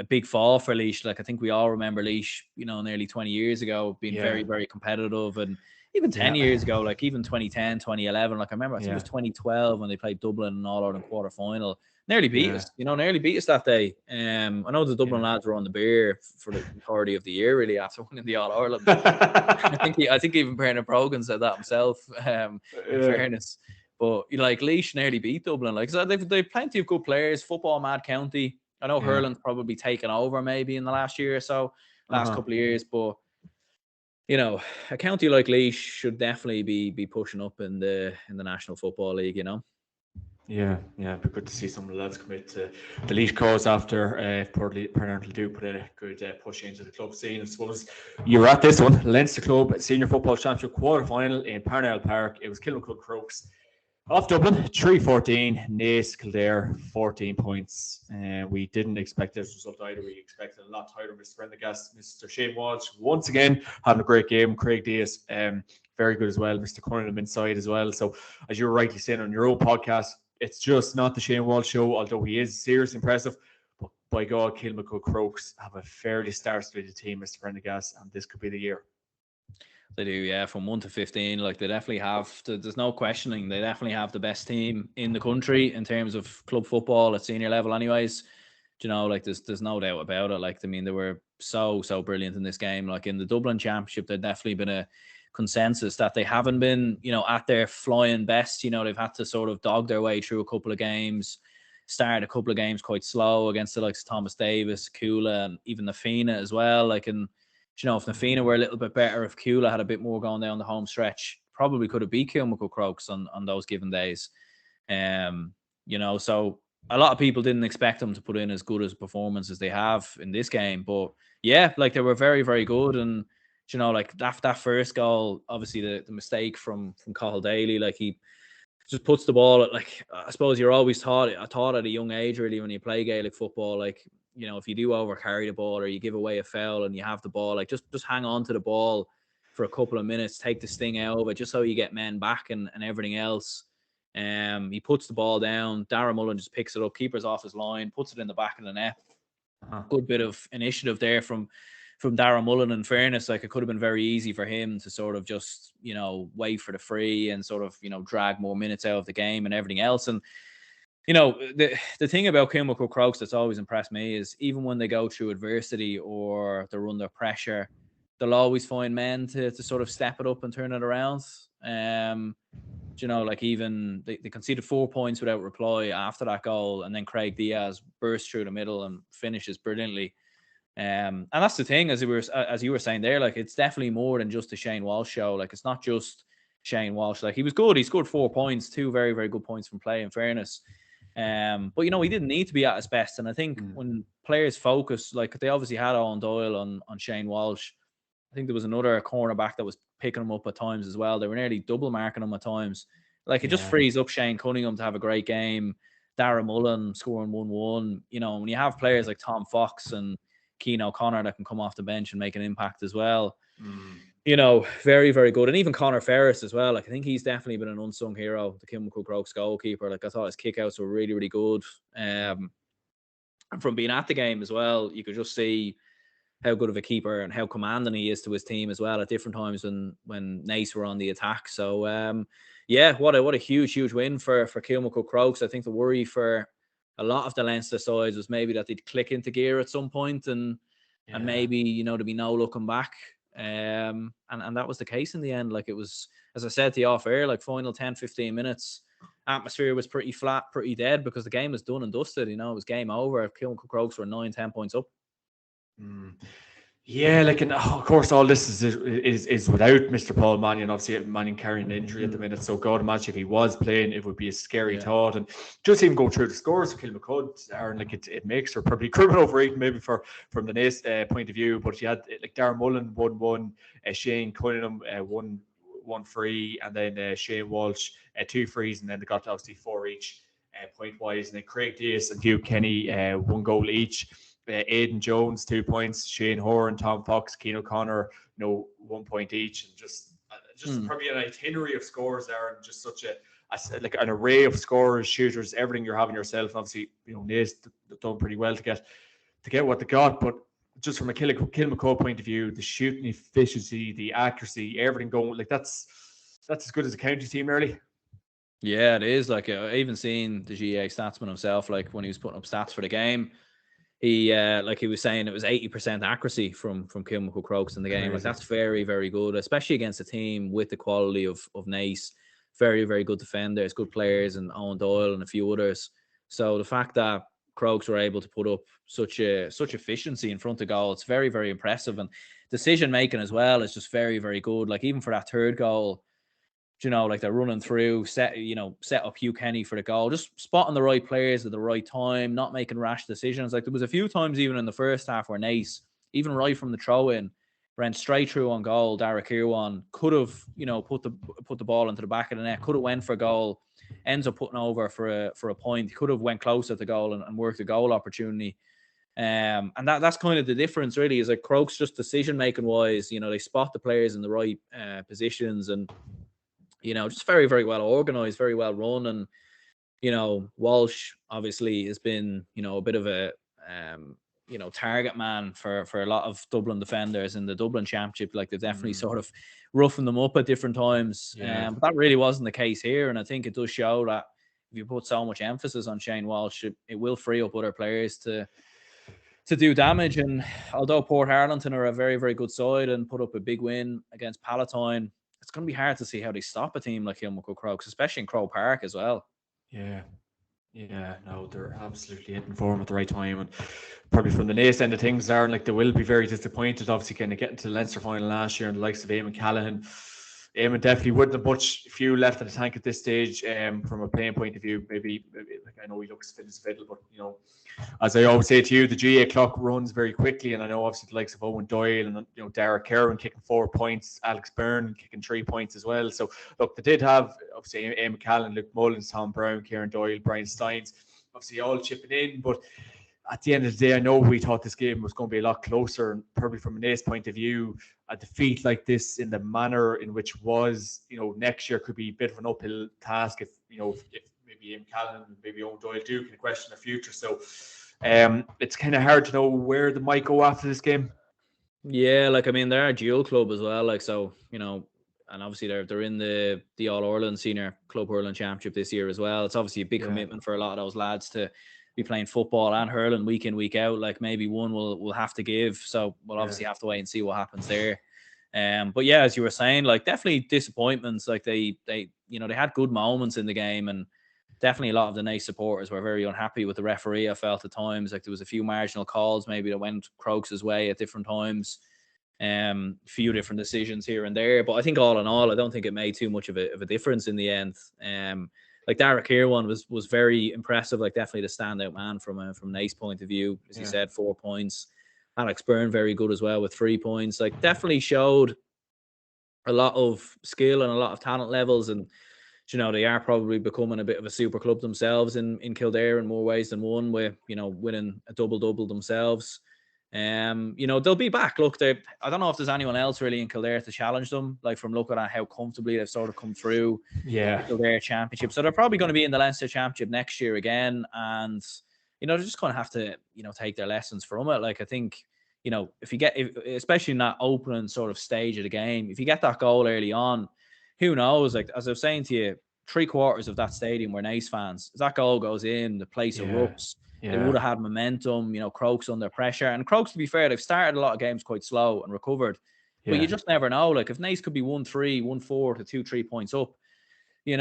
Speaker 2: big fall for Laois. Like, I think we all remember Laois, nearly 20 years ago being very, very competitive, and even 10 years ago, like even 2010, 2011, like I remember, I think it was 2012 when they played Dublin in All-Ireland quarter-final. Nearly beat us, nearly beat us that day. I know the Dublin lads were on the beer for the majority of the year, really, after winning the All-Ireland. I think even Bernard Brogan said that himself, in fairness. But like, Laois nearly beat Dublin. Like, so they've plenty of good players, football mad county. I know hurling's probably taken over maybe in the last year or so, last couple of years, but a county like Laois should definitely be pushing up in the National Football League.
Speaker 1: Yeah, it'd be good to see some of the lads commit to the Laois cause after if Port Arlington do put a good push into the club scene. I suppose you're at this one, Leinster Club Senior Football Championship quarter final in Parnell Park. It was Kilmacud Crokes off Dublin, 3-14, Naas Kildare, 14 points. We didn't expect this result either. We expected a lot tighter. Mr. Prendergast, Mr. Shane Walsh, once again, having a great game. Craig Diaz, very good as well. Mr. Cunningham inside as well. So, as you were rightly saying on your own podcast, it's just not the Shane Walsh show, although he is seriously impressive. But by God, Kilmacud Crokes have a fairly star-studded team, Mr. Prendergast, and this could be the year.
Speaker 2: They do, yeah. From 1 to 15, like they definitely have. There's no questioning. They definitely have the best team in the country in terms of club football at senior level. Anyways, like there's no doubt about it. Like, I mean, they were so brilliant in this game. Like in the Dublin Championship, there's definitely been a consensus that they haven't been, at their flying best. They've had to sort of dog their way through a couple of games, start a couple of games quite slow against the likes of Thomas Davis, Kula, and even the Fina as well. Like, and if the Fina were a little bit better, if Kula had a bit more going down the home stretch, probably could have beat Kilmacud Crokes on those given days. So a lot of people didn't expect them to put in as good as performance as they have in this game. But yeah, like they were very, very good. And, you know, like that first goal, obviously the mistake from Cathal Daly, like he just puts the ball at, like, I suppose you're always taught at a young age really when you play Gaelic football, like, you know, if you do overcarry the ball or you give away a foul and you have the ball, like just hang on to the ball for a couple of minutes, take the sting out of it, just so you get men back and everything else. He puts the ball down. Darragh Mullen just picks it up, keeper's off his line, puts it in the back of the net. Good bit of initiative there from Darragh Mullen. In fairness, like, it could have been very easy for him to sort of just, you know, wait for the free and sort of, you know, drag more minutes out of the game and everything else. And, you know, the thing about Kilmacud Crokes that's always impressed me is even when they go through adversity or they're under pressure, they'll always find men to sort of step it up and turn it around. You know, like even they conceded 4 points without reply after that goal, and then Craig Diaz bursts through the middle and finishes brilliantly. And that's the thing, as you were saying there, like, it's definitely more than just a Shane Walsh show. Like, it's not just Shane Walsh. Like, he was good. He scored 4 points, 2 very, very good points from play, in fairness. But, you know, he didn't need to be at his best. And I think when players focus, like, they obviously had Owen Doyle on Shane Walsh. I think there was another cornerback that was picking him up at times as well. They were nearly double marking him at times. Like, it just frees up Shane Cunningham to have a great game. Darragh Mullen scoring 1-1. You know, when you have players like Tom Fox and Keane O'Connor that can come off the bench and make an impact as well. You know, very, very good. And even Conor Ferris as well. Like, I think he's definitely been an unsung hero, the Kilmacud Crokes goalkeeper. Like, I thought his kickouts were really, really good. And from being at the game as well, you could just see how good of a keeper and how commanding he is to his team as well at different times when Naas were on the attack. So, yeah, what a huge, huge win for Kilmacud Crokes. I think the worry for a lot of the Leinster sides was maybe that they'd click into gear at some point and maybe, you know, there'd be no looking back. And that was the case in the end. Like, it was, as I said to you off air, like, final 10, 15 minutes, atmosphere was pretty flat, pretty dead, because the game was done and dusted. You know, it was game over. Kilmacud Crokes were 9-10 points up.
Speaker 1: Yeah, like, and of course, all this is without Mr. Paul Mannion. Obviously, Mannion carrying an injury at the minute. So, God, imagine if he was playing, it would be a scary thought. And just even go through the scores of Kilmacud, Aaron, like, it makes her probably criminal overrating maybe from the Naas point of view. But you had, like, Darragh Mullen 1-1, Shane Cunningham 1 free, and then Shane Walsh 2 frees, and then they got obviously 4 each point wise. And then Craig Diaz and Hugh Kenny 1 goal each. Aidan Jones 2 points, Shane Horan, Tom Fox, Keane O'Connor, 1 point each, and just probably an itinerary of scores there, and just such like an array of scorers, shooters, everything you're having yourself. And obviously, you know, Naas done pretty well to get what they got, but just from a Kilmacud point of view, the shooting efficiency, the accuracy, everything going, like, that's as good as a county team early.
Speaker 2: Yeah, it is. Like, I even seen the GA statsman himself, like, when he was putting up stats for the game. He like he was saying, it was 80% accuracy from Kilmacud Crokes in the game. Like, that's very, very good, especially against a team with the quality of Naas. Very, very good defenders, good players, and Owen Doyle and a few others. So the fact that Crokes were able to put up such efficiency in front of goal, it's very, very impressive. And decision making as well is just very, very good. Like, even for that third goal, you know, like, they're running through, set up Hugh Kenny for the goal, just spotting the right players at the right time, not making rash decisions. Like, there was a few times even in the first half where Naas, even right from the throw in, ran straight through on goal. Derek Irwan could have, you know, put the ball into the back of the net, could have went for a goal, ends up putting over for a point. He could have went close at the goal and worked a goal opportunity. And that's kind of the difference, really, is like Crokes, just decision making wise, you know, they spot the players in the right positions, and, you know, just very, very well organized, very well run. And, you know, Walsh obviously has been, you know, a bit of a, you know, target man for a lot of Dublin defenders in the Dublin Championship. Like, they've definitely sort of roughened them up at different times. But that really wasn't the case here. And I think it does show that if you put so much emphasis on Shane Walsh, it will free up other players to do damage. And although Port Harlington are a very, very good side and put up a big win against Palatine, it's going to be hard to see how they stop a team like Kilmacud Crokes, especially in Croke Park as well.
Speaker 1: Yeah, no, they're absolutely hitting form at the right time. And probably from the Naas end of things, Aaron, like, they will be very disappointed, obviously, kind of getting to the Leinster final last year, and the likes of Eamon Callaghan Eamon definitely wouldn't have much fuel left in the tank at this stage. From a playing point of view, maybe like I know he looks fit as a fiddle, but as I always say to you, the GA clock runs very quickly, and I know obviously the likes of Owen Doyle and Derek Kerwin kicking 4 points, Alex Byrne kicking 3 points as well. So look, they did have obviously Eamon Callan, Luke Mullins, Tom Brown, Kieran Doyle, Brian Steins, obviously all chipping in, but at the end of the day, I know we thought this game was going to be a lot closer, and probably from an Ace point of view, a defeat like this in the manner in which was, next year could be a bit of an uphill task if maybe Ian Callan and maybe Owen Doyle do can question their future. So it's kind of hard to know where they might go after this game.
Speaker 2: Yeah, like I mean, they're a dual club as well, like so, and obviously they're in the All Ireland Senior Club Hurling Championship this year as well. It's obviously a big commitment for a lot of those lads to be playing football and hurling week in, week out. Like maybe one will have to give. So we'll obviously have to wait and see what happens there. But yeah, as you were saying, like definitely disappointments. Like they had good moments in the game, and definitely a lot of the Naas supporters were very unhappy with the referee. I felt at times like there was a few marginal calls maybe that went Crokes' way at different times. Few different decisions here and there, but I think all in all, I don't think it made too much of a difference in the end. Like Derek Kirwan was very impressive, like definitely the standout man from Naas point of view, as you said, 4 points. Alex Byrne very good as well with 3 points. Like definitely showed a lot of skill and a lot of talent levels, and they are probably becoming a bit of a super club themselves in Kildare in more ways than one, with winning a double themselves. They'll be back. Look, I don't know if there's anyone else really in Kildare to challenge them, like from looking at how comfortably they've sort of come through the Kildare Championship. So they're probably going to be in the Leinster Championship next year again, and they're just going to have to take their lessons from it. Like I think if you get, especially in that opening sort of stage of the game, if you get that goal early on, who knows? Like as I was saying to you, 3/4 of that stadium were Naas fans. As that goal goes in, the place erupts. They would have had momentum, Crokes under pressure. And Crokes, to be fair, they've started a lot of games quite slow and recovered. But you just never know. Like if Naas could be 1-3, 1-4 to 2-3 points up, they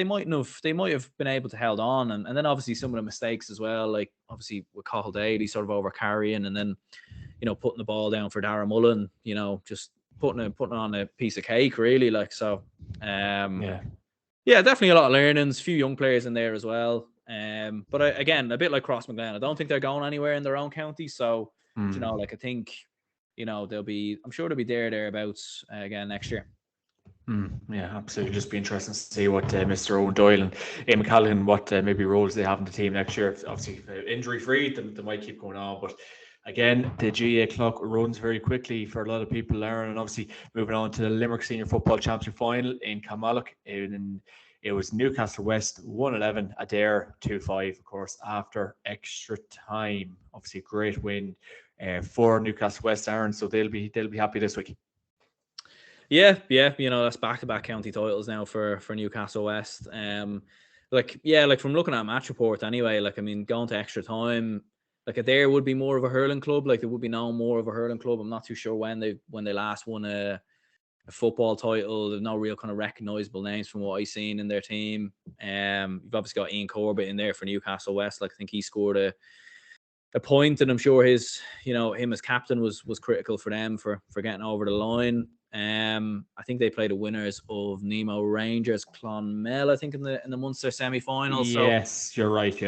Speaker 2: might have been able to hold on. And then obviously some of the mistakes as well, like obviously with Cathal Daly sort of over carrying and then, putting the ball down for Dara Mullen, just putting it on a piece of cake, really. Like so. Definitely a lot of learnings, a few young players in there as well. But again, a bit like Crossmaglen, I don't think they're going anywhere in their own county. So, I think, I'm sure they'll be thereabouts again next year.
Speaker 1: Yeah, absolutely. Just be interesting to see what Mr. Owen Doyle and Eamon Callaghan, what maybe roles they have in the team next year. Obviously, injury free, they might keep going on. But again, the GA clock runs very quickly for a lot of people, Aaron. And obviously, moving on to the Limerick Senior Football Championship final in Kilmallock. It was Newcastle West 1-11, Adair 2-5, of course, after extra time. Obviously, a great win for Newcastle West, Aaron. So they'll be happy this week.
Speaker 2: Yeah, that's back-to-back county titles now for Newcastle West. Like from looking at match report anyway, like I mean, going to extra time, like Adair would be more of a hurling club. Like they would be known more of a hurling club. I'm not too sure when they last won a football title. There's no real kind of recognizable names from what I've seen in their team. You've obviously got Ian Corbett in there for Newcastle West. Like I think he scored a point, and I'm sure him as captain was critical for them for getting over the line. I think they played the winners of Nemo Rangers Clonmel, I think in the Munster semi-final.
Speaker 1: Yes, so, you're right.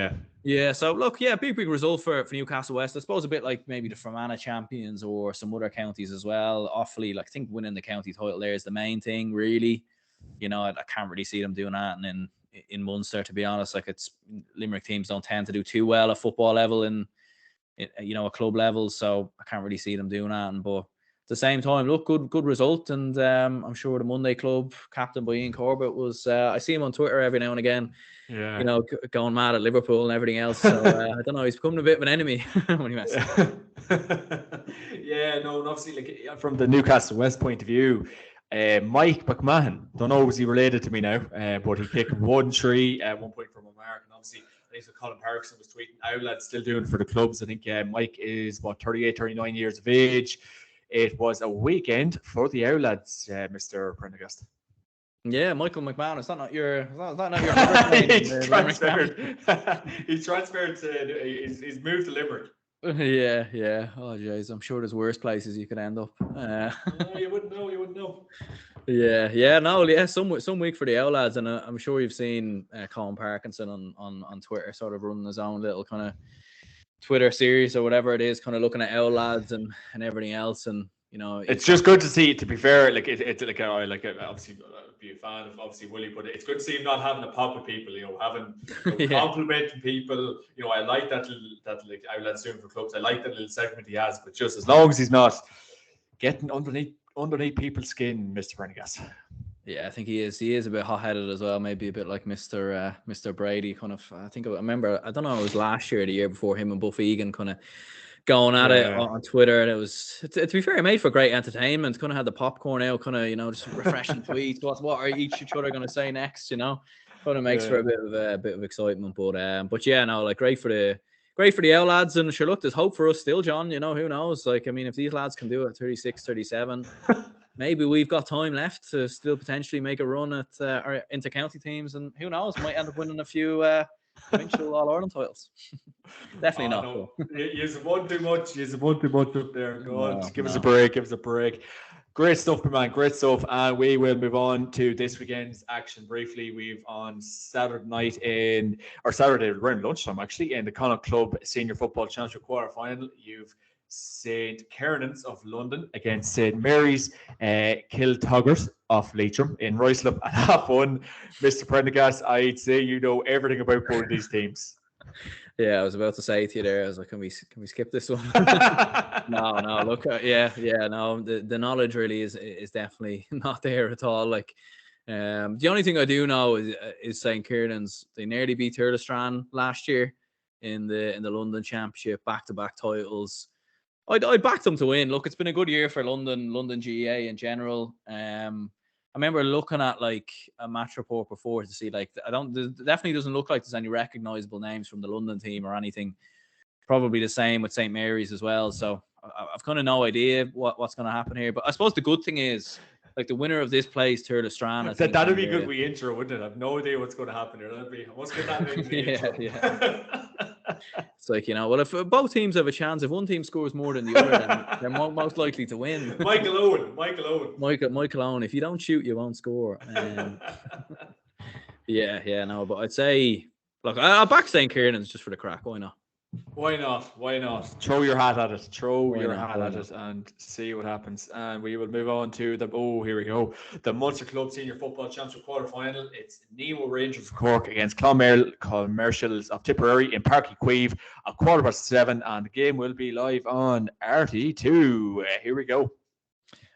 Speaker 2: Yeah. So look, big result for Newcastle West. I suppose a bit like maybe the Fermanagh champions or some other counties as well. Awfully, like I think winning the county title there is the main thing, really. I can't really see them doing that, and in Munster, to be honest, like it's Limerick teams don't tend to do too well at football level in a club level, so I can't really see them doing that. But at the same time, look, good result, and I'm sure the Monday club captain by Ian Corbett was. I see him on Twitter every now and again.
Speaker 1: Yeah,
Speaker 2: going mad at Liverpool and everything else. So I don't know. He's becoming a bit of an enemy when he messes.
Speaker 1: Yeah, no, and obviously, like from the Newcastle West point of view, Mike McMahon. Don't know is he related to me now, but he kicked 1-3 at 1 point from a mark, and obviously. I think Colin Parkinson was tweeting, Outlads still doing for the clubs. I think Mike is 38, 39 years of age. It was a weekend for the Outlads, Mr. Prendergast.
Speaker 2: Yeah, Michael McMahon. Is that not your
Speaker 1: He's transferred. He's transferred to. He's moved to Limerick.
Speaker 2: Yeah, yeah. Oh, jeez. I'm sure there's worse places you could end up.
Speaker 1: You wouldn't know. You wouldn't know.
Speaker 2: Yeah, yeah. No, yeah. Some week for the Owl lads, and I'm sure you've seen Colin Parkinson on Twitter, sort of running his own little kind of Twitter series or whatever it is, kind of looking at Owl lads and everything else, and he's
Speaker 1: It's
Speaker 2: got.
Speaker 1: just good to see. To be fair, like it's like obviously be a fan of obviously Willie, but it's good to see him not having a pop with people. Having
Speaker 2: Yeah.
Speaker 1: complimenting people. I like that like outlet soon for clubs. I like that little segment he has, but just as long as he's not getting underneath people's skin, Mr. Prendergast.
Speaker 2: Yeah, I think he is. He is a bit hot-headed as well. Maybe a bit like Mr. Brady, kind of. I remember. I don't know. It was last year, or the year before, him and Buff Egan kind of going at it on Twitter, and it was. To be fair, it made for great entertainment. Kind of had the popcorn out, kind of just refreshing tweets. What are each other going to say next? Kind of makes for a bit of excitement. But yeah, no, like great for the L lads, and sure, look, there's hope for us still, John. Who knows? Like, I mean, if these lads can do it at 36, 37. Maybe we've got time left to still potentially make a run at our inter-county teams, and who knows, might end up winning a few provincial All-Ireland titles. Definitely not.
Speaker 1: No. You've won too much. You've won too much up there. Go on, give us a break. Great stuff, man. Great stuff. And we will move on to this weekend's action briefly. We've on Saturday around lunchtime actually, in the Connacht Club Senior Football Championship quarter-final. You've St. Kernan's of London against St. Mary's Kiltoggers of Leitrim in Ruislip at half one. Mr. Prendergast, I'd say you know everything about both of these teams.
Speaker 2: Yeah, I was about to say to you there. I was like, can we skip this one? No. Look, no. The knowledge really is definitely not there at all. Like, the only thing I do know is St. Kieran's. They nearly beat Turlestrane last year in the London Championship, back-to-back titles. I backed them to win. Look, it's been a good year for London GAA in general. I remember looking at like a match report before to see like it definitely doesn't look like there's any recognizable names from the London team or anything. Probably the same with St. Mary's as well. So I've kind of no idea what's going to happen here. But I suppose the good thing is, like, the winner of this plays Turlestrane.
Speaker 1: That'd be good. We intro, wouldn't it? I've no idea what's going to happen here. I must get that in the intro.
Speaker 2: Yeah. It's like, well, if both teams have a chance, if one team scores more than the other, then they're most likely to win.
Speaker 1: Michael Owen.
Speaker 2: Michael Owen. If you don't shoot, you won't score. No. But I'd say, look, I'll back St. Kieran's just for the crack. Why not?
Speaker 1: Why not? Throw your hat at it and see what happens. And we will move on to here we go. The Munster Club Senior Football Championship quarter-final. It's Nemo Rangers of Cork against Clonmel Commercials of Tipperary in Páirc Uí Chaoimh at 7:15, and the game will be live on RT2. Here we go.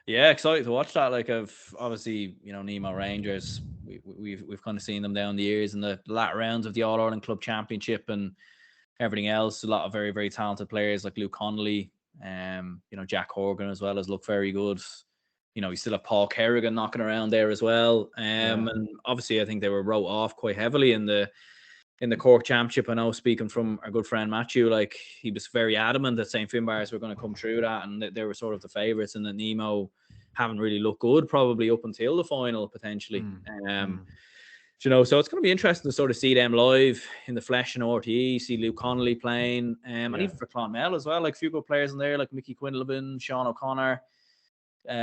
Speaker 2: Yeah, excited to watch that. Like, I've obviously, Nemo Rangers, we've kind of seen them down the years in the latter rounds of the All-Ireland Club Championship and everything else. A lot of very, very talented players like Luke Connolly, Jack Horgan as well has looked very good. You still have Paul Kerrigan knocking around there as well. And obviously I think they were wrote off quite heavily in the Cork Championship. I know, speaking from our good friend Matthew, like, he was very adamant that St. Finbarrs were going to come through that, and they were sort of the favourites, and then Nemo haven't really looked good probably up until the final potentially. So it's going to be interesting to sort of see them live in the flesh in RTE, see Luke Connolly playing, and even for Clonmel as well, like a few good players in there, like Mickey Quinlivan, Sean O'Connor,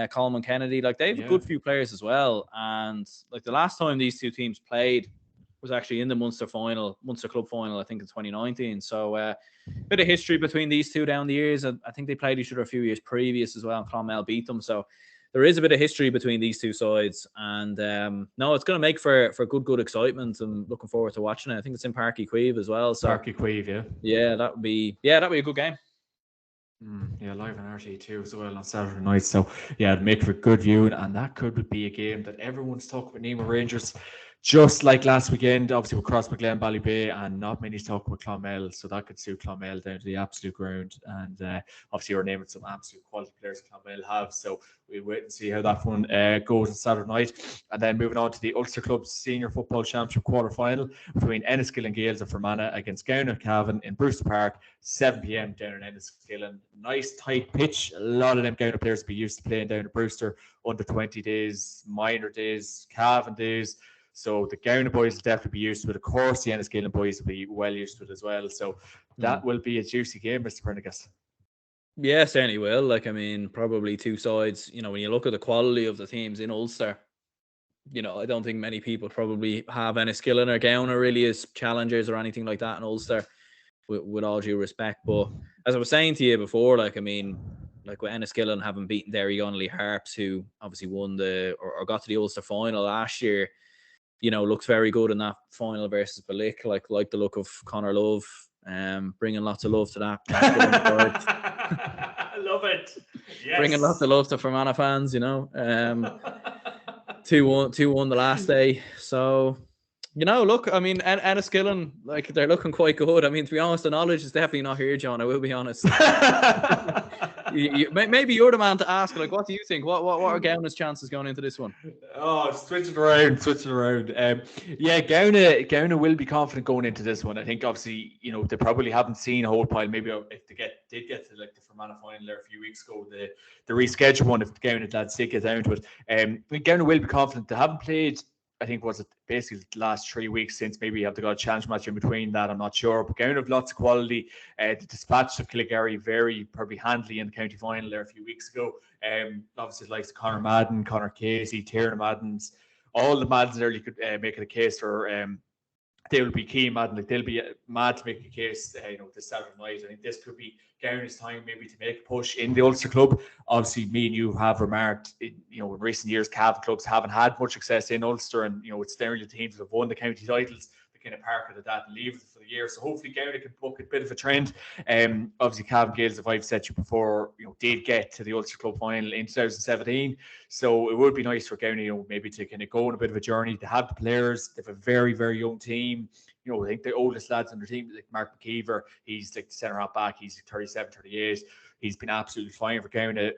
Speaker 2: Coleman Kennedy. Like, they have a good few players as well. And like, the last time these two teams played was actually in the Munster Club final, I think in 2019. So a bit of history between these two down the years. I think they played each other a few years previous as well, and Clonmel beat them. So there is a bit of history between these two sides, and it's going to make for good excitement. I'm looking forward to watching it. I think it's in Páirc Uí Chaoimh as well. So
Speaker 1: Páirc Uí Chaoimh,
Speaker 2: yeah, that'd be a good game.
Speaker 1: Live on RT2 as well on Saturday night. So it'd make for good viewing, and that could be a game that everyone's talking about. Nemo Rangers, just like last weekend, obviously with Crossmaglen, Ballybay, and not many talking about Clonmel, so that could suit Clonmel down to the absolute ground. And obviously we're naming some absolute quality players Clonmel have, so we'll wait and see how that one goes on Saturday night. And then moving on to the Ulster Club Senior Football Championship quarter-final between Enniskillen Gales of Fermanagh against Gown of Cavan in Brewster Park, 7 p.m. down in Enniskillen. Nice tight pitch. A lot of them Gown players will be used to playing down at Brewster, under 20 days, minor days, Cavan days. So the Gown boys will definitely be used to it. Of course, the Enniskillen boys will be well used to it as well. So that will be a juicy game, Mr. Prendergast.
Speaker 2: Yeah, certainly will. Like, I mean, probably two sides. You know, when you look at the quality of the teams in Ulster, you know, I don't think many people probably have Enniskillen or Gowna really as challengers or anything like that in Ulster, with all due respect. But as I was saying to you before, like, I mean, like with Enniskillen having beaten Derry Gonley Harps, who obviously won or got to the Ulster final last year, you know, looks very good in that final versus Balik. Like the look of Conor Love, bringing lots of love to that.
Speaker 1: I love it. Yes.
Speaker 2: Bringing lots of love to Fermanagh fans, you know. 2-1 the last day. So, you know, look, I mean, Enniskillen, like, they're looking quite good. I mean, to be honest, the knowledge is definitely not here, John. I will be honest. Maybe you're the man to ask. Like, what do you think? What are Gowna's chances going into this one?
Speaker 1: Oh, switching around. Yeah, Gowna will be confident going into this one. I think, obviously, you know, they probably haven't seen a whole pile. Maybe if they did get to like the Fermanagh final there a few weeks ago, the rescheduled one, if the Gowna lads did get down to it. I think Gowna will be confident. They haven't played, I think, was it basically the last 3 weeks since. Maybe you have to go a challenge match in between that. I'm not sure. But Gowna have lots of quality. The dispatch of Kilgarry very probably handily in the county final there a few weeks ago. Obviously, like Conor Madden, Conor Casey, Tiernan Maddens, all the Maddens there, you could make it a case for. They will be key, Madden. Like, they'll be mad to make a case, you know, this Saturday night. I think this could be Gowna's time maybe to make a push in the Ulster club. Obviously, me and you have remarked, you know, in recent years, Cavan clubs haven't had much success in Ulster, and, you know, it's generally the teams that have won the county titles that kind of park it at that and leave it for the year. So hopefully Gowna can book a bit of a trend. Obviously, Cavan Gales, if I've said you before, you know, did get to the Ulster club final in 2017. So it would be nice for Gowna, you know, maybe to kind of go on a bit of a journey. They have the players. They have a very, very young team. You know, I think the oldest lads on their team, like Mark McKeever, he's like the centre half back. He's 37, 38. He's been absolutely fine for Gowna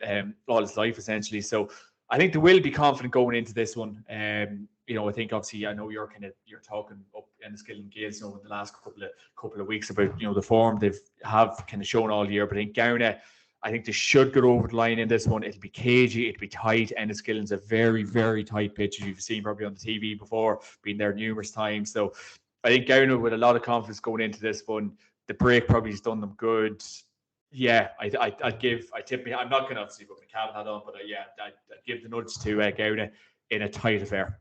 Speaker 1: all his life, essentially. So I think they will be confident going into this one. You know, I think, obviously, I know you're talking up Enniskillen Gales, you know, in the last couple of weeks about, you know, the form they've kind of shown all year. But I think Gowna, I think they should get over the line in this one. It'll be cagey, it'll be tight. Enniskillen's a very, very tight pitch, as you've seen probably on the TV before, been there numerous times. So I think Gowna with a lot of confidence going into this one. The break probably has done them good. Yeah, I'm not going to obviously put my Cavan hat on, but I'd give the nudge to Gowna in a tight affair.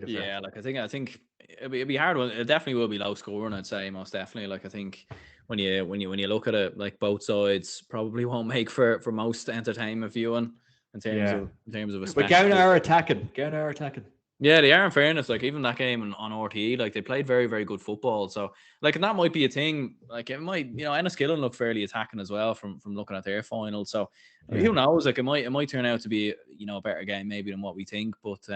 Speaker 2: Yeah, like I think it'd be hard one. It definitely will be low scoring, I'd say, most definitely. Like, I think when you look at it, like, both sides probably won't make for most entertainment viewing in terms of a
Speaker 1: But Gowna are attacking.
Speaker 2: Yeah, they are, in fairness. Like, even that game on RTE, like, they played very, very good football. So, like, and that might be a thing. Like, it might, you know, Enniskillen look fairly attacking as well from looking at their final. So, who knows? Like, it might turn out to be, you know, a better game maybe than what we think. But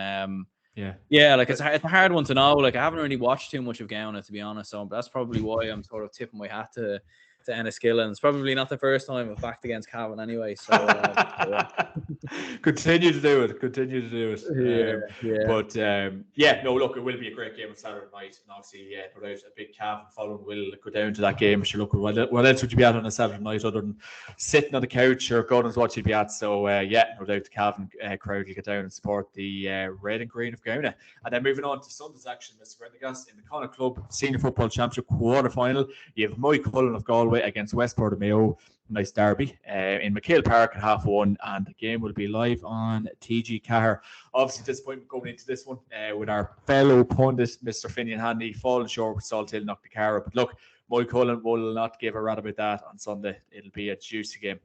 Speaker 2: like, it's a hard one to know. Like, I haven't really watched too much of Gowna, to be honest. So that's probably why I'm sort of tipping my hat to Enniskillen. It's probably not the first time I've backed against Cavan anyway. So
Speaker 1: continue to do it. But no, look, it will be a great game on Saturday night, and obviously, no doubt, a big Cavan following will go down to that game. Sure, look, what else would you be at on a Saturday night other than sitting on the couch or going and watching you'd be at? So no doubt the Cavan crowd will get down and support the red and green of Gowna. And then moving on to Sunday's action, Mr. Prendergast, in the Connacht Club Senior Football Championship quarter-final, you have Mike Cullen of Galway against Westport of Mayo. Nice derby in McHale Park at 1:30, and the game will be live on TG Cahir. Obviously, disappointment going into this one with our fellow pundit, Mr. Finian Handy, falling short with Salthill Knocknacarra. But look, Mike Cullen will not give a rat about that on Sunday. It'll be a juicy game.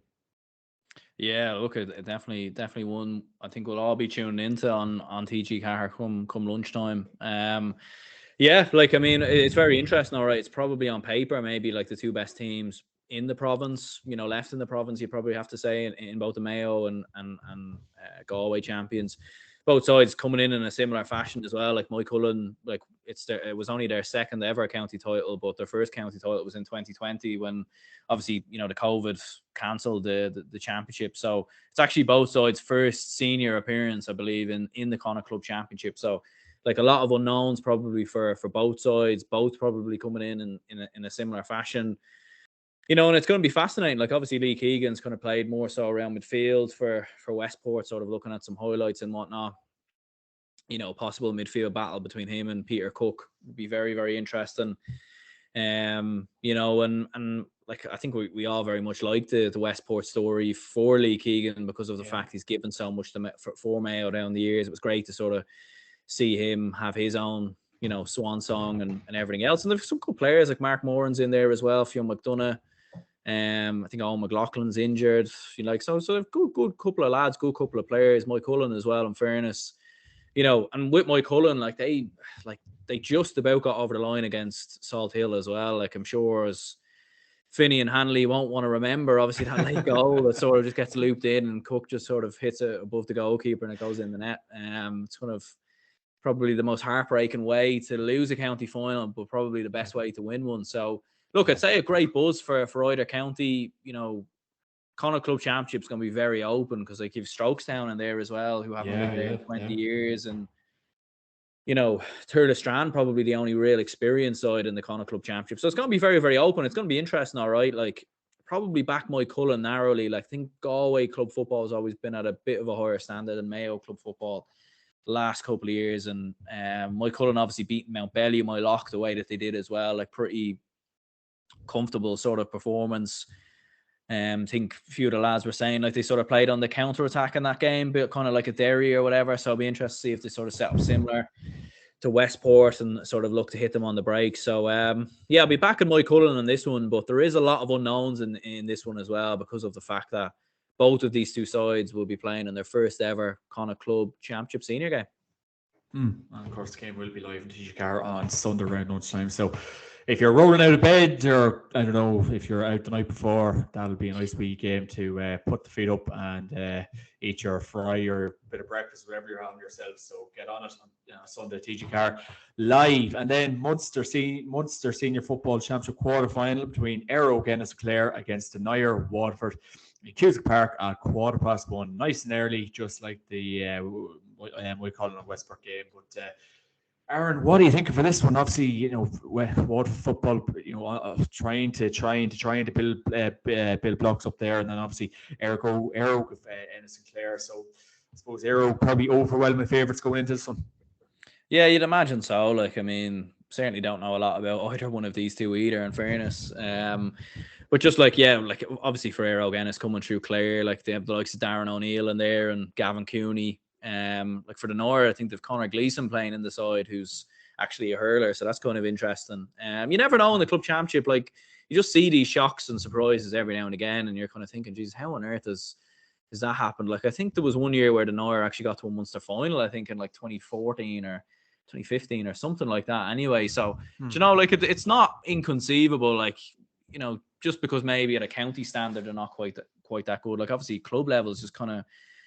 Speaker 2: Yeah, look, it definitely one I think we'll all be tuning into on TG Cahir come lunchtime. Like, I mean, it's very interesting. All right, it's probably on paper maybe like the two best teams in the province, you know, left in the province, you probably have to say, in both the Mayo and Galway champions. Both sides coming in a similar fashion as well. Like, Mike Cullen, like, it was only their second ever county title, but their first county title was in 2020 when, obviously, you know, the COVID cancelled the championship. So it's actually both sides' first senior appearance, I believe, in the Connacht Club Championship. So, like, a lot of unknowns probably for both sides, both probably coming in a similar fashion. You know, and it's going to be fascinating. Like, obviously, Lee Keegan's kind of played more so around midfield for Westport, sort of looking at some highlights and whatnot. You know, possible midfield battle between him and Peter Cook would be very, very interesting. You know, and like I think we all very much like the Westport story for Lee Keegan because of the fact he's given so much for Mayo down the years. It was great to sort of see him have his own, you know, swan song and everything else. And there's some good players like Mark Moran's in there as well, Fionn McDonough. I think Owen McLaughlin's injured. You know, like so good couple of lads, good couple of players. Mike Cullen as well, in fairness. You know, and with Mike Cullen, like they just about got over the line against Salt Hill as well. Like I'm sure as Finney and Hanley won't want to remember, obviously, that late goal that sort of just gets looped in and Cook just sort of hits it above the goalkeeper and it goes in the net. It's kind of probably the most heartbreaking way to lose a county final, but probably the best way to win one. So, look, I'd say a great buzz for either county. You know, Connacht Club Championship's going to be very open because they give Strokestown in there as well, who haven't been there in 20 years. And, you know, Thurles Strand probably the only real experienced side in the Connacht Club Championship. So it's going to be very, very open. It's going to be interesting, all right. Like, probably back Mike Cullen narrowly. Like, I think Galway club football has always been at a bit of a higher standard than Mayo club football the last couple of years. And Mike Cullen obviously beating Mount Bellew, my lock, the way that they did as well. Like, pretty comfortable sort of performance. I think a few of the lads were saying like they sort of played on the counter attack in that game, but kind of like a Derry or whatever. So I'll be interested to see if they sort of set up similar to Westport and sort of look to hit them on the break. So yeah, I'll be backing Mike Cullen on this one, but there is a lot of unknowns in this one as well because of the fact that both of these two sides will be playing in their first ever Connacht Club Championship senior game.
Speaker 1: And of course, the game will be live in TG4 on Sunday around lunchtime. So if you're rolling out of bed, or I don't know, if you're out the night before, that'll be a nice wee game to put the feet up and eat your fry or bit of breakfast, whatever you're having yourself. So get on it on Sunday, TG4 live. And then Munster Senior Football Championship quarter-final between Arrow Guinness Clare against the Nair Waterford in Cusack Park at 1:15, nice and early, just like the we call it a Westport game. But Aaron, what do you think for this one? Obviously, you know, Waterford football, you know, trying to build blocks up there, and then obviously Arrow Ennis and Clare. So I suppose Arrow probably overwhelming favourites going into this one.
Speaker 2: Yeah, you'd imagine so. Like, I mean, certainly don't know a lot about either one of these two either, in fairness. But just like, yeah, like obviously for Arrow Guinness coming through Clare, like they have the likes of Darren O'Neill in there and Gavin Cooney. Like for the North, I think they've Conor Gleeson playing in the side, who's actually a hurler, so that's kind of interesting. You never know in the club championship, like you just see these shocks and surprises every now and again, and you're kind of thinking, Jesus, how on earth has that happened? Like I think there was one year where the North actually got to a Munster final, I think in like 2014 or 2015 or something like that. Anyway, so you know, like it's not inconceivable, like, you know, just because maybe at a county standard they're not quite that good. Like obviously club level is just kind of,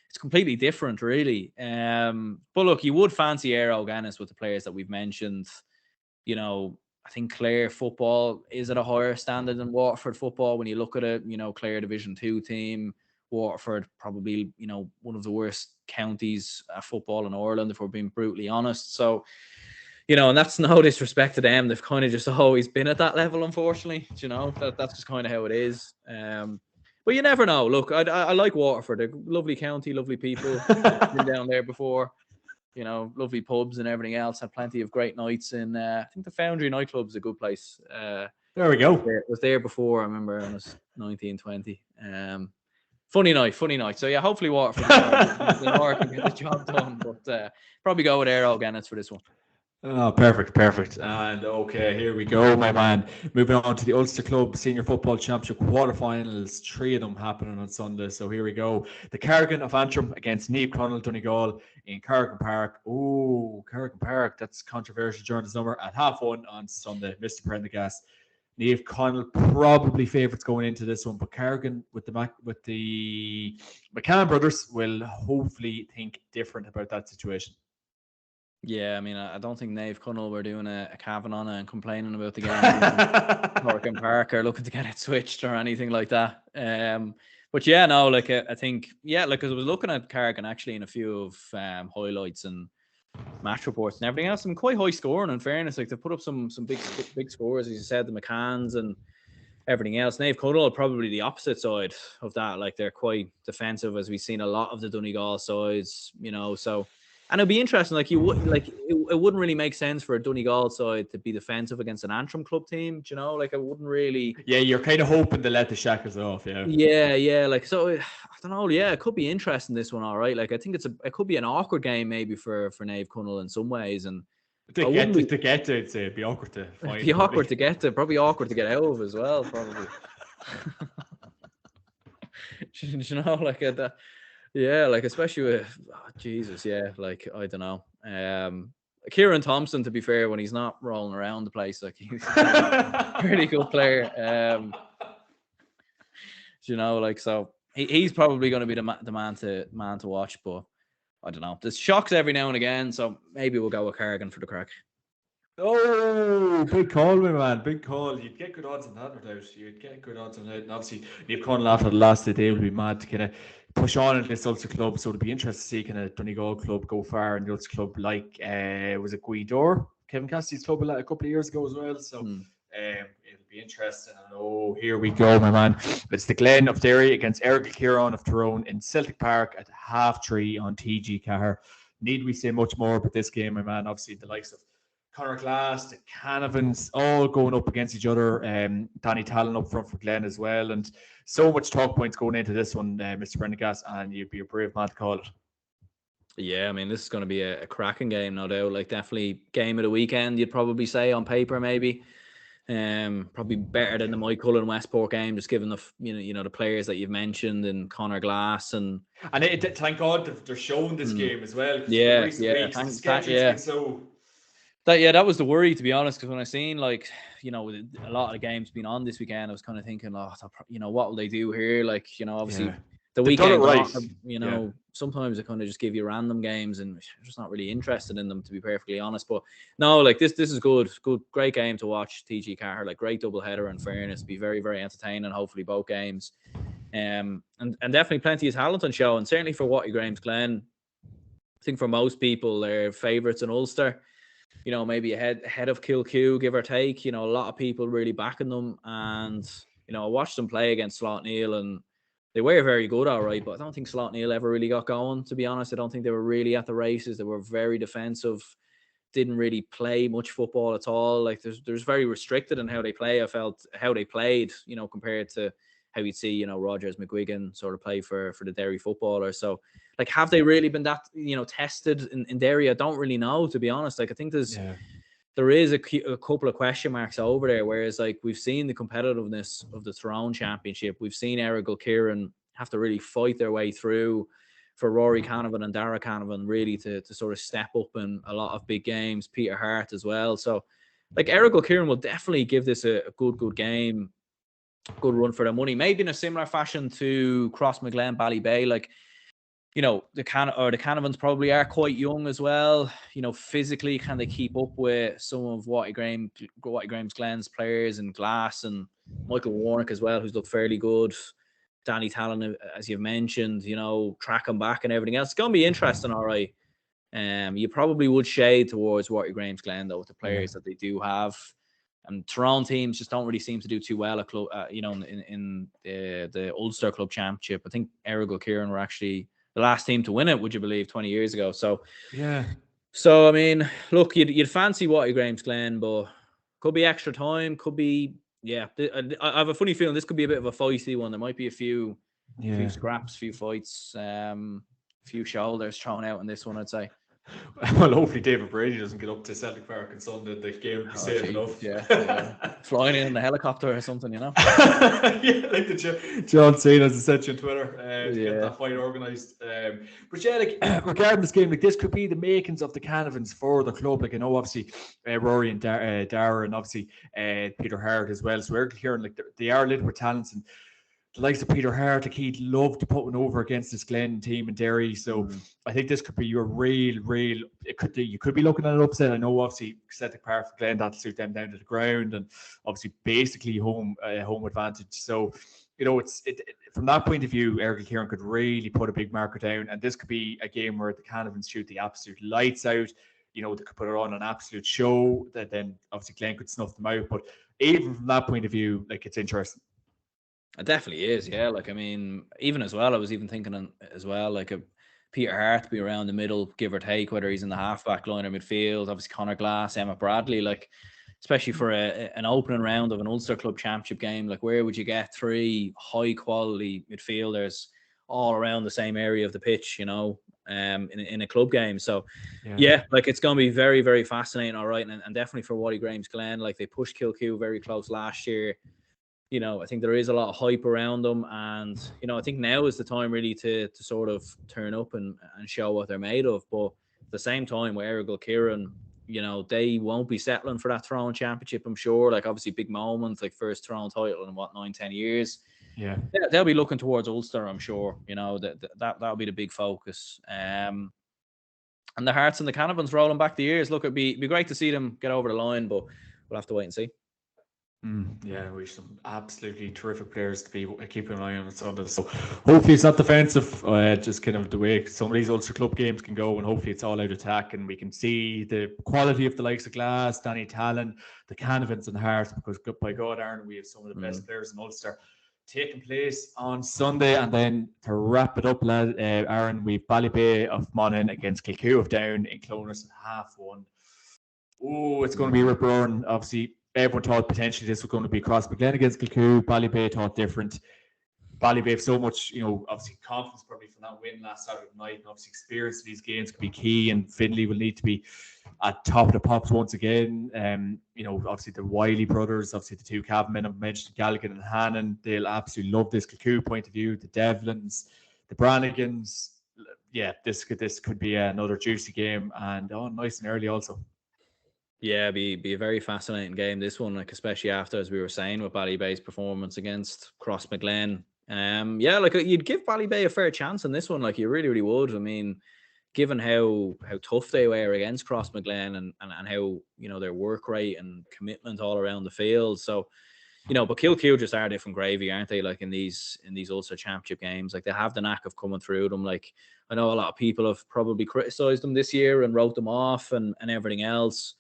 Speaker 2: it's completely different, really. But look, you would fancy Arrow Guinness with the players that we've mentioned. You know, I think Clare football is at a higher standard than Waterford football. When you look at it, you know, Clare Division 2 team, Waterford probably, you know, one of the worst counties at football in Ireland, if we're being brutally honest. So, you know, and that's no disrespect to them. They've kind of just always been at that level, unfortunately. You know, that's just kind of how it is. But you never know. Look, I like Waterford. They're lovely county, lovely people. Been down there before. You know, lovely pubs and everything else. Had plenty of great nights in. I think the Foundry nightclub is a good place.
Speaker 1: There we go.
Speaker 2: Was there before. I remember when I was 19, 20. Funny night. So yeah, hopefully Waterford can get the job done. But probably go with Arrow Guinness for this one.
Speaker 1: Oh, perfect. And okay, here we go, my man. Moving on to the Ulster Club Senior Football Championship quarterfinals. 3 of them happening on Sunday. So here we go. The Carrigan of Antrim against Niamh Connell Donegal in Carrigan Park. Oh, Carrigan Park. That's controversial during the summer at 1:30 on Sunday. Mr. Prendergast. Niamh Connell probably favourites going into this one, but Carrigan with the McCann brothers will hopefully think different about that situation.
Speaker 2: Yeah, I mean, I don't think Niamh Connell were doing a Kavanagh and complaining about the game. Carrigan Park are looking to get it switched or anything like that. But yeah, no, like I think, yeah, like I was looking at Carrigan actually in a few of highlights and match reports and everything else. Some quite high scoring, in fairness. Like they put up some big scores, as you said, the McCanns and everything else. Niamh Connell are probably the opposite side of that. Like they're quite defensive, as we've seen a lot of the Donegal sides, you know. So And it'd be interesting. Like you would, like it wouldn't really make sense for a Donegal side to be defensive against an Antrim club team. Do you know, like it wouldn't really.
Speaker 1: Yeah, you're kind of hoping to let the shackles off. Yeah.
Speaker 2: Yeah. Like so, I don't know. Yeah, it could be interesting this one. All right. Like I think it could be an awkward game maybe for Nave Connell in some ways, and
Speaker 1: To
Speaker 2: I wouldn't
Speaker 1: get
Speaker 2: be.
Speaker 1: to, I'd say it'd be awkward to
Speaker 2: It'd
Speaker 1: find.
Speaker 2: be awkward to get to. Probably awkward to get out of as well. Probably. You know, like that. Yeah, like especially with Jesus, yeah, like I don't know. Kieran Thompson, to be fair, when he's not rolling around the place, like he's a pretty good player. You know, like so he's probably going to be the man to watch. But I don't know. There's shocks every now and again, so maybe we'll go with Carrigan for the crack.
Speaker 1: Oh, big call, my man. Big call. You'd get good odds on that, no doubt. You'd get good odds on that. And obviously, Neve Connell after the last day will be mad to kind of push on in this Ulster club. So it'd be interesting to see kind of Donegal club go far in the Ulster club like, was it Guidor? Kevin Cassidy's club a couple of years ago as well. So it'll be interesting. And oh, here we go, my man. It's the Glen of Derry against Eric Kieran of Tyrone in Celtic Park at 3:30 on TG Cahir. Need we say much more about this game, my man? Obviously, the likes of Conor Glass, the Canavans, all going up against each other. Danny Talon up front for Glen as well. And so much talk points going into this one, Mr. Prendergast, and you'd be a brave man to call it.
Speaker 2: Yeah, I mean, this is going to be a cracking game, no doubt. Like, definitely game of the weekend, you'd probably say on paper, maybe. Probably better than the Mike Cullen Westport game, just given the the players that you've mentioned and Conor Glass and
Speaker 1: thank God they're showing this game as well.
Speaker 2: Yeah,
Speaker 1: Weeks,
Speaker 2: that was the worry, to be honest, because when I seen with a lot of the games being on this weekend, I was kind of thinking, what will they do here? Like, obviously the weekend, right. Sometimes they kind of just give you random games, and you're just not really interested in them, to be perfectly honest. But no, like this is good, great game to watch. TG Cahir, like great double header. In fairness, be very, very entertaining. Hopefully, both games, and definitely plenty of talent on show, and certainly for Watty Graham's Glen, I think for most people they're favourites in Ulster. Maybe ahead of Kilcue, give or take. A lot of people really backing them, and I watched them play against Slaughtneil, and they were very good, all right, but I don't think Slaughtneil ever really got going, to be honest. I don't think they were really at the races. They were very defensive, didn't really play much football at all. Like, there's very restricted in how they play. I felt how they played, compared to how you'd see, Rogers McGuigan sort of play for the Derry footballers. So, like, have they really been that, tested in Derry? I don't really know, to be honest. Like, I think there is a couple of question marks over there, whereas like we've seen the competitiveness of the Tyrone Championship. We've seen Errigal Kieran have to really fight their way through for Rory Canavan and Dara Canavan really to sort of step up in a lot of big games. Peter Hart as well. So like Errigal Kieran will definitely give this a good game, good run for their money. Maybe in a similar fashion to Crossmaglen, Ballybay. Like, the Canavans probably are quite young as well. Physically, can they keep up with some of Watty Graham's Glen's players and Glass and Michael Warnock as well, who's looked fairly good. Danny Talon, as you've mentioned, tracking back and everything else. It's going to be interesting, all right. You probably would shade towards Watty Graham's Glen, though, with the players that they do have. And Tyrone teams just don't really seem to do too well at club, in the Ulster Club Championship. I think Errigal Kieran were actually the last team to win it, would you believe, 20 years ago. So,
Speaker 1: yeah.
Speaker 2: So, I mean, look, you'd fancy Watty Graham's Glen, but could be extra time, could be, I have a funny feeling this could be a bit of a feisty one. There might be a few scraps, few fights, few shoulders thrown out in this one, I'd say.
Speaker 1: Well, hopefully David Brady doesn't get up to Celtic Park on Sunday. The game will be safe enough.
Speaker 2: Yeah. Flying in a helicopter or something,
Speaker 1: yeah, like the John Cena, as I said on Twitter, to get that fight organised. But yeah, like regarding this game, like this could be the makings of the Canavans for the club. Like, I know obviously Rory and Dara and obviously Peter Hart as well. So we're hearing like they are little with talents, and the likes of Peter Hart, like he'd love to put one over against this Glen team in Derry. So I think this could be your real. You could be looking at an upset. I know obviously Celtic Park for Glen, that'll suit them down to the ground, and obviously basically home advantage. So it's from that point of view, Errigal Kieran could really put a big marker down, and this could be a game where the Canavans shoot the absolute lights out. They could put it on an absolute show that then obviously Glen could snuff them out. But even from that point of view, like it's interesting.
Speaker 2: It definitely is, yeah. Like, I mean, even as well, I was even thinking as well, like Peter Hart be around the middle, give or take, whether he's in the half-back line or midfield. Obviously, Conor Glass, Emmett Bradley, like, especially for an opening round of an Ulster Club Championship game, like, where would you get 3 high-quality midfielders all around the same area of the pitch, in a club game? So, yeah, like, it's going to be very, very fascinating, all right, and definitely for Wally Graham's Glen, like, they pushed Kilcoo very close last year. I think there is a lot of hype around them, and I think now is the time really to sort of turn up and show what they're made of. But at the same time, with Errigal Kieran, they won't be settling for that Tyrone Championship, I'm sure. Like, obviously big moments, like first Tyrone title in 9-10 years.
Speaker 1: Yeah,
Speaker 2: they'll be looking towards Ulster, I'm sure. That'll be the big focus. And the Hearts and the Canavans rolling back the years. Look, it'd be great to see them get over the line, but we'll have to wait and see.
Speaker 1: Yeah, we have some absolutely terrific players to be keeping an eye on Sunday. So hopefully it's not defensive, just kind of the way some of these Ulster Club games can go, and hopefully it's all out attack, and we can see the quality of the likes of Glass, Danny Talon, the Canavans and Hearts, because by God, Aaron, we have some of the best players in Ulster taking place on Sunday. And then to wrap it up, lad, Aaron, we've Ballybay of Monaghan against Kilcoo of Down in Clonus at 1:30. Oh, it's going to be rip roaring. Obviously, everyone thought potentially this was going to be Crossmaglen against Kilcoo. Ballybay thought different. Ballybay have so much, obviously confidence probably from that win last Saturday night, and obviously experience in these games could be key, and Finlay will need to be at top of the pops once again. Obviously the Wiley brothers, obviously the 2 cabmen I've mentioned, Gallagher and Hannon, they'll absolutely love this Kilcoo point of view. The Devlins, the Brannigans, yeah, this could be another juicy game, and nice and early also.
Speaker 2: Yeah, be a very fascinating game, this one, like, especially after, as we were saying, with Ballybay's performance against Crossmaglen. Yeah, like, you'd give Ballybay a fair chance in this one, like, you really, really would. I mean, given how tough they were against Crossmaglen and how, their work rate and commitment all around the field. So, but Kilcoo just are different gravy, aren't they? Like, in these Ulster Championship games, like, they have the knack of coming through them. Like, I know a lot of people have probably criticised them this year and wrote them off and everything else.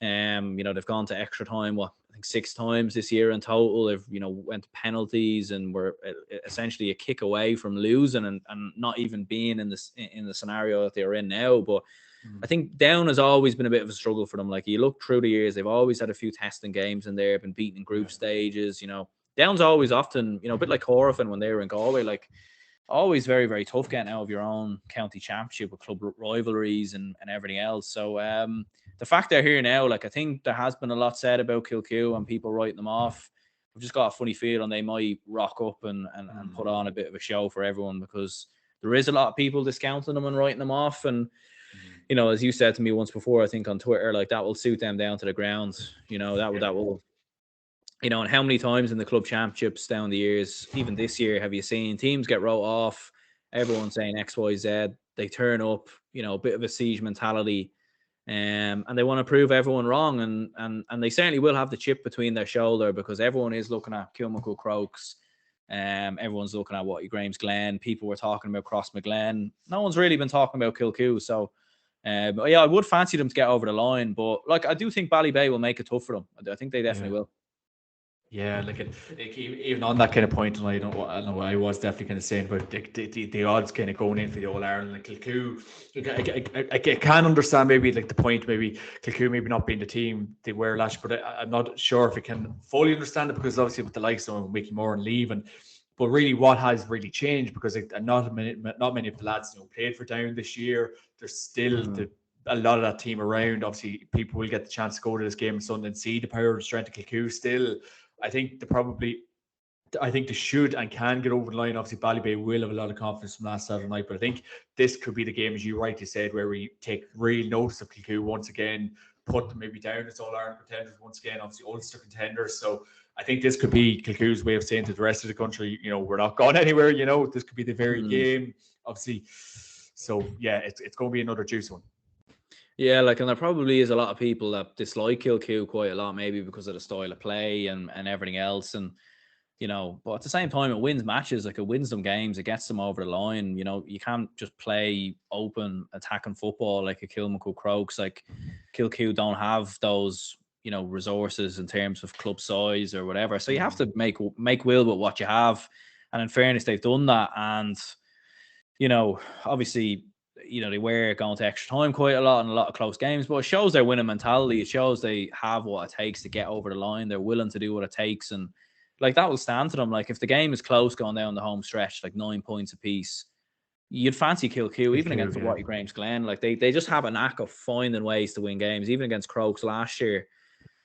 Speaker 2: They've gone to extra time, I think 6 times this year in total. They've, went to penalties and were essentially a kick away from losing and not even being in the scenario that they're in now. But I think Down has always been a bit of a struggle for them. Like, you look through the years, they've always had a few testing games in there, been beaten in group stages. Down's always often, a bit like Corofin when they were in Galway, like, always very, very tough getting out of your own county championship with club rivalries and everything else. So the fact they're here now, like, I think there has been a lot said about Kilcoo and people writing them off. I've just got a funny feeling they might rock up and put on a bit of a show for everyone, because there is a lot of people discounting them and writing them off. And, as you said to me once before, I think on Twitter, like, that will suit them down to the ground. That will. And how many times in the club championships down the years, even this year, have you seen teams get wrote off? Everyone saying X, Y, Z. They turn up, a bit of a siege mentality, and they want to prove everyone wrong. And they certainly will have the chip between their shoulder, because everyone is looking at Kilmacud Crokes. Everyone's looking at what Graham's Glen. People were talking about Crossmaglen. No one's really been talking about Kilcoo. So, but yeah, I would fancy them to get over the line. But, like, I do think Ballybay will make it tough for them. I think they definitely will.
Speaker 1: Yeah, like even on that kind of point, and I know I was definitely kind of saying about the odds kind of going in for the All Ireland. Like, Kilcoo, I can understand maybe, like, the point, maybe Kilcoo maybe not being the team they were last year, but I'm not sure if I can fully understand it, because obviously with the likes of Mickey Moore and leaving, but really what has really changed, because not many of the lads played for Down this year. There's still a lot of that team around. Obviously, people will get the chance to go to this game on Sunday and see the power and strength of Kilcoo still. I think they should and can get over the line. Obviously, Ballybay will have a lot of confidence from last Saturday night, but I think this could be the game, as you rightly said, where we take real notice of Kilcoo once again, put them maybe down as All Ireland contenders once again, obviously Ulster contenders. So I think this could be Kilcoo's way of saying to the rest of the country, we're not going anywhere. This could be the very game, obviously. So yeah, it's going to be another juicy one.
Speaker 2: Yeah, like, and there probably is a lot of people that dislike Kilcoo quite a lot, maybe because of the style of play and everything else. And, but at the same time, it wins matches. Like, it wins them games. It gets them over the line. You can't just play open attacking football like a Kilmacud Crokes. Like, Kilcoo don't have those, resources in terms of club size or whatever. So you have to make will with what you have. And in fairness, they've done that. And Obviously, they were going to extra time quite a lot and a lot of close games, but it shows their winning mentality. It shows they have what it takes to get over the line. They're willing to do what it takes. And like that will stand to them. Like if the game is close going down the home stretch, like 9 points apiece, you'd fancy Kilcoo, even against the White Grange Glen. Like they just have a knack of finding ways to win games. Even against Crokes last year,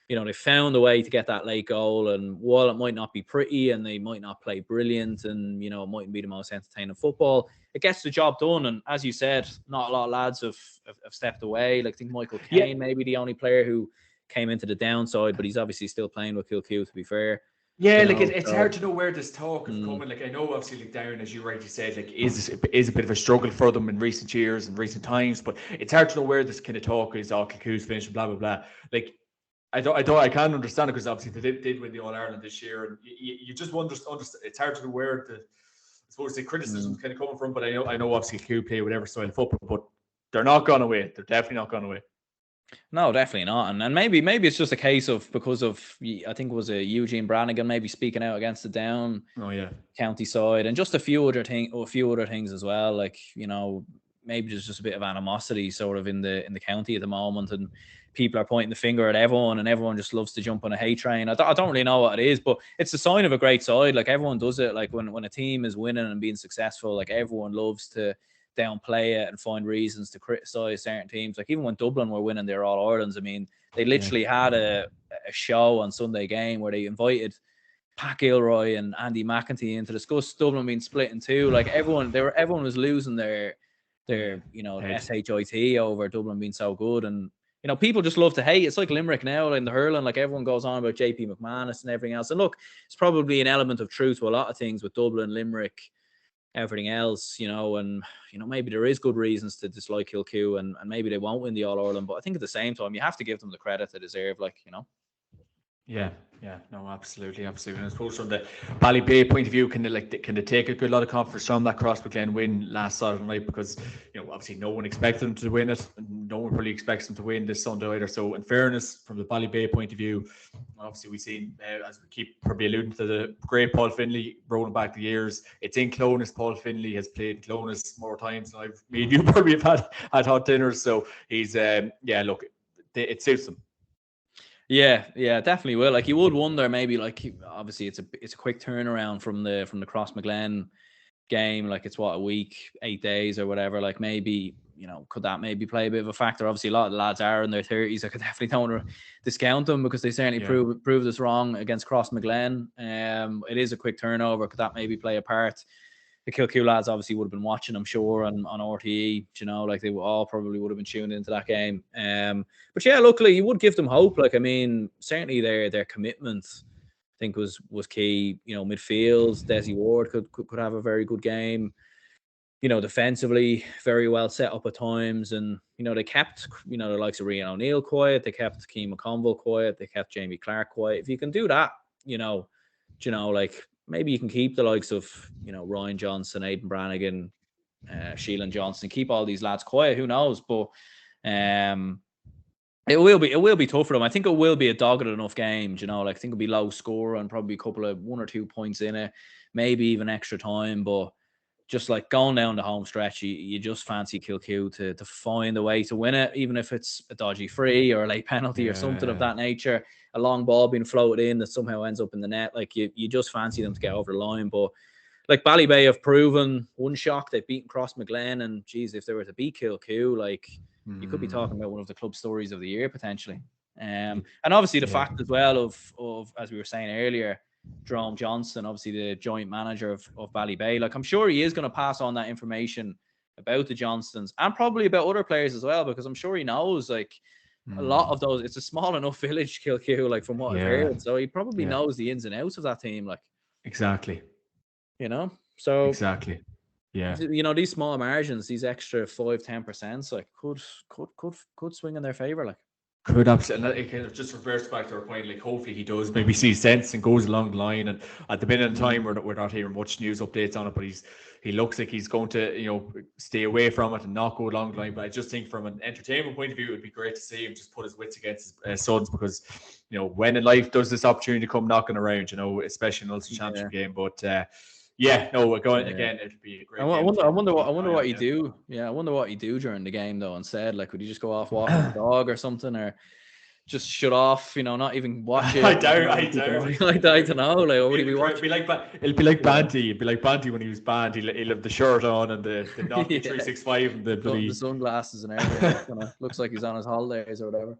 Speaker 2: they found a way to get that late goal. And while it might not be pretty and they might not play brilliant and, it mightn't be the most entertaining football, it gets the job done. And as you said, not a lot of lads have stepped away. Like I think Michael Kane, maybe the only player who came into the downside, but he's obviously still playing with Kilcoo, to be fair.
Speaker 1: Yeah, it's hard to know where this talk is coming. Like I know obviously like Darren, as you rightly said, like is a bit of a struggle for them in recent years and recent times, but it's hard to know where this kind of talk is. Kilcoo's finished, blah blah blah. Like I can't understand it because obviously they did win the All Ireland this year, and you just understand. It's hard to know where I suppose the criticism's kind of coming from. But I know obviously Kilcoo play whatever style of football, but they're not gone away. They're definitely not gone away.
Speaker 2: No, definitely not. And maybe it's just a case of because of I think it was Eugene Brannigan maybe speaking out against the Down county side and just a few other things as well. Like maybe there's just a bit of animosity sort of in the county at the moment, and people are pointing the finger at everyone, and everyone just loves to jump on a hate train. I don't really know what it is, but it's a sign of a great side. Like everyone does it. Like when a team is winning and being successful, like everyone loves to downplay it and find reasons to criticize certain teams. Like even when Dublin were winning their All Irelands, I mean, they literally had a show on Sunday game where they invited Pat Gilroy and Andy McEntee in to discuss Dublin being split in two. Like everyone was losing their SHIT over Dublin being so good, and people just love to hate. It's like Limerick now in the hurling. Like everyone goes on about JP McManus and everything else. And look, it's probably an element of truth to a lot of things with Dublin, Limerick, everything else, and maybe there is good reasons to dislike Kilcoo, and maybe they won't win the All Ireland, but I think at the same time you have to give them the credit they deserve.
Speaker 1: Yeah, no, absolutely. And I suppose from the Ballybay point of view, can they take a good lot of confidence from that Crossmaglen win last Saturday night? Because obviously no one expected them to win it, and no one really expects them to win this Sunday either. So in fairness, from the Ballybay point of view, obviously we've seen as we keep probably alluding to the great Paul Finlay rolling back the years. It's in Clonus. Paul Finlay has played Clonus more times than me and you probably have had hot dinners. So he's it suits them.
Speaker 2: Yeah, definitely will. Like you would wonder maybe obviously it's a quick turnaround from the Crossmaglen game. Like it's a week, 8 days or whatever. Like maybe could that maybe play a bit of a factor? Obviously a lot of the lads are in their 30s. I could definitely don't want to discount them because they certainly proved us wrong against Crossmaglen. It is a quick turnover. Could that maybe play a part? The Kilcoo lads obviously would have been watching, I'm sure, on RTE, like they all probably would have been tuned into that game. But yeah, luckily you would give them hope. Like, I mean, certainly their commitment, I think was key. Midfield, Desi Ward could have a very good game. Defensively, very well set up at times. And, they kept, the likes of Rian O'Neill quiet. They kept Keane McConville quiet. They kept Jamie Clark quiet. If you can do that, maybe you can keep the likes of, Ryan Johnson, Aidan Brannigan, Sheelan Johnson, keep all these lads quiet. Who knows? But it will be tough for them. I think it will be a dogged enough game. I think it'll be low score and probably a couple of 1 or 2 points in it, maybe even extra time. But just like going down the home stretch, you just fancy Kilcoo to find a way to win it, even if it's a dodgy free or a late penalty or something of that nature. A long ball being floated in that somehow ends up in the net. Like you just fancy them to get over the line. But like Ballybay have proven one shock, they've beaten Crossmaglen, and geez, if they were to beat Kilcoo, you could be talking about one of the club stories of the year potentially. And obviously the fact as well of as we were saying earlier, Jerome Johnson, obviously the joint manager of Ballybay, I'm sure he is going to pass on that information about the Johnstons and probably about other players as well, because I'm sure he knows a lot of those. It's a small enough village, Kilcoo, from what I've heard, so he probably knows the ins and outs of that team.
Speaker 1: Exactly.
Speaker 2: So
Speaker 1: exactly. Yeah.
Speaker 2: These small margins, these extra 5-10%, could swing in their favor.
Speaker 1: Could absolutely, it kind of just reverse back to our point. Hopefully he does maybe see sense and goes along the line. And at the minute in time, we're not hearing much news updates on it, but he looks like he's going to stay away from it and not go along the line. But I just think from an entertainment point of view, it would be great to see him just put his wits against his sons, because when in life does this opportunity come knocking around, especially in an Ulster Championship game. But Yeah, no, we're going again. It'll be a great
Speaker 2: I
Speaker 1: game.
Speaker 2: wonder what you do. Yeah, I wonder what you do during the game though. Instead, like, would you just go off walking the dog or something, or just shut off? Not even watch it.
Speaker 1: I don't
Speaker 2: know. Like, what would he be watching?
Speaker 1: It'll be like Banty. It'd be like Banty when he was banned. He'll have the shirt on and the Nokia 365 and the
Speaker 2: sunglasses and everything. Looks like he's on his holidays or whatever.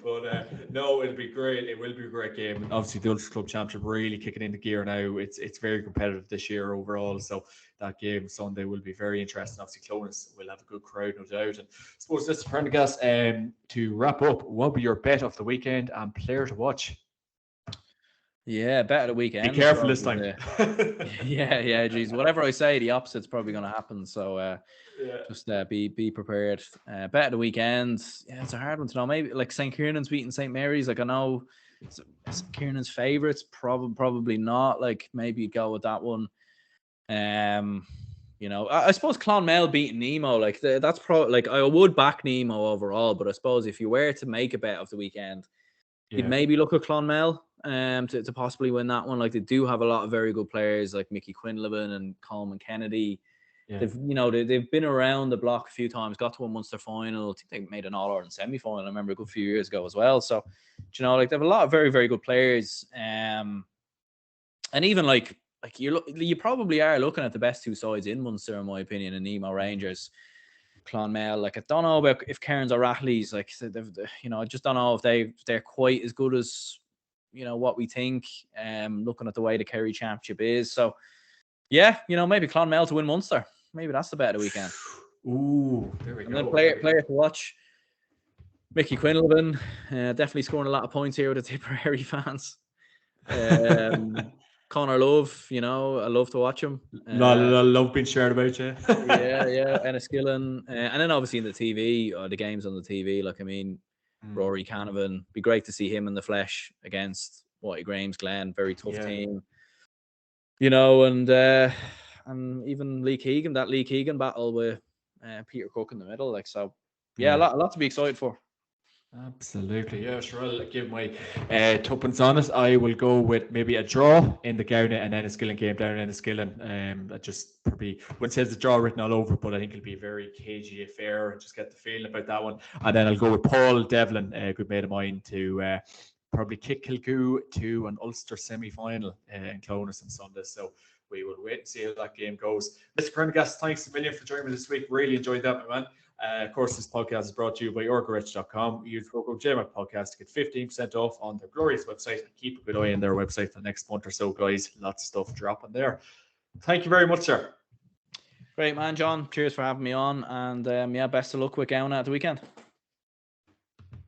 Speaker 1: But no, it'll be great. It will be a great game. Obviously, the Ulster Club Championship really kicking into gear now. It's very competitive this year overall. So that game Sunday will be very interesting. Obviously, Clones will have a good crowd, no doubt. And I suppose this is Prendergast. To wrap up, what will be your bet of the weekend and player to watch?
Speaker 2: Yeah, bet of the weekend.
Speaker 1: Be careful this time.
Speaker 2: Yeah. Geez, whatever I say, the opposite's probably going to happen. So just be prepared. Bet of the weekend. Yeah, it's a hard one to know. Maybe like St. Kiernan's beating St. Mary's. Like, I know St. Kiernan's favourites. Probably not. Like, maybe you'd go with that one. I suppose Clonmel beating Nemo. Like, that's probably, like, I would back Nemo overall. But I suppose if you were to make a bet of the weekend, you'd maybe look at Clonmel to possibly win that one. Like, they do have a lot of very good players like Mickey Quinlivan and Coleman Kennedy. Yeah. They've been around the block a few times, got to a Munster final. I think they made an All-Ireland semi-final, I remember, a good few years ago as well. So, like, they have a lot of very, very good players. And even like you probably are looking at the best two sides in Munster, in my opinion, in Nemo Rangers, Clonmel. Like, I don't know about if Cairns or Rathleys. Like, I just don't know if they're quite as good as what we think. Looking at the way the Kerry Championship is, so yeah, maybe Clonmel to win Munster. Maybe that's the bet of the weekend.
Speaker 1: Ooh, there we
Speaker 2: go.
Speaker 1: And
Speaker 2: then player to watch, Mickey Quinlivan, definitely scoring a lot of points here with the Tipperary fans. Conor Love, I love to watch him.
Speaker 1: Love being shared about you.
Speaker 2: yeah. Enniskillen. And then obviously in the TV, or the games on the TV, like, I mean, Rory Canavan, be great to see him in the flesh against Whitey Graham's Glen, very tough team. And even Lee Keegan, that Lee Keegan battle with Peter Cook in the middle. Like, so yeah, a lot to be excited for.
Speaker 1: Absolutely, yeah. Sure, I'll give my tuppence on it. I will go with maybe a draw in the Gowna and Enniskillen game down in Enniskillen. I just probably wouldn't say there's a draw written all over, but I think it'll be a very cagey affair. Just get the feeling about that one. And then I'll go with Paul Devlin, a good mate of mine, to probably kick Kilgoo to an Ulster semi-final in Clones on Sunday. So we will wait and see how that game goes. Mr. Prendergast, thanks a million for joining me this week. Really enjoyed that, my man. Of course, this podcast is brought to you by orgarich.com. Use code JMAC Podcast to get 15% off on their glorious website. And keep a good eye on their website for the next month or so, guys. Lots of stuff dropping there. Thank you very much, sir.
Speaker 2: Great, man, John. Cheers for having me on. And best of luck with Gowna at the weekend.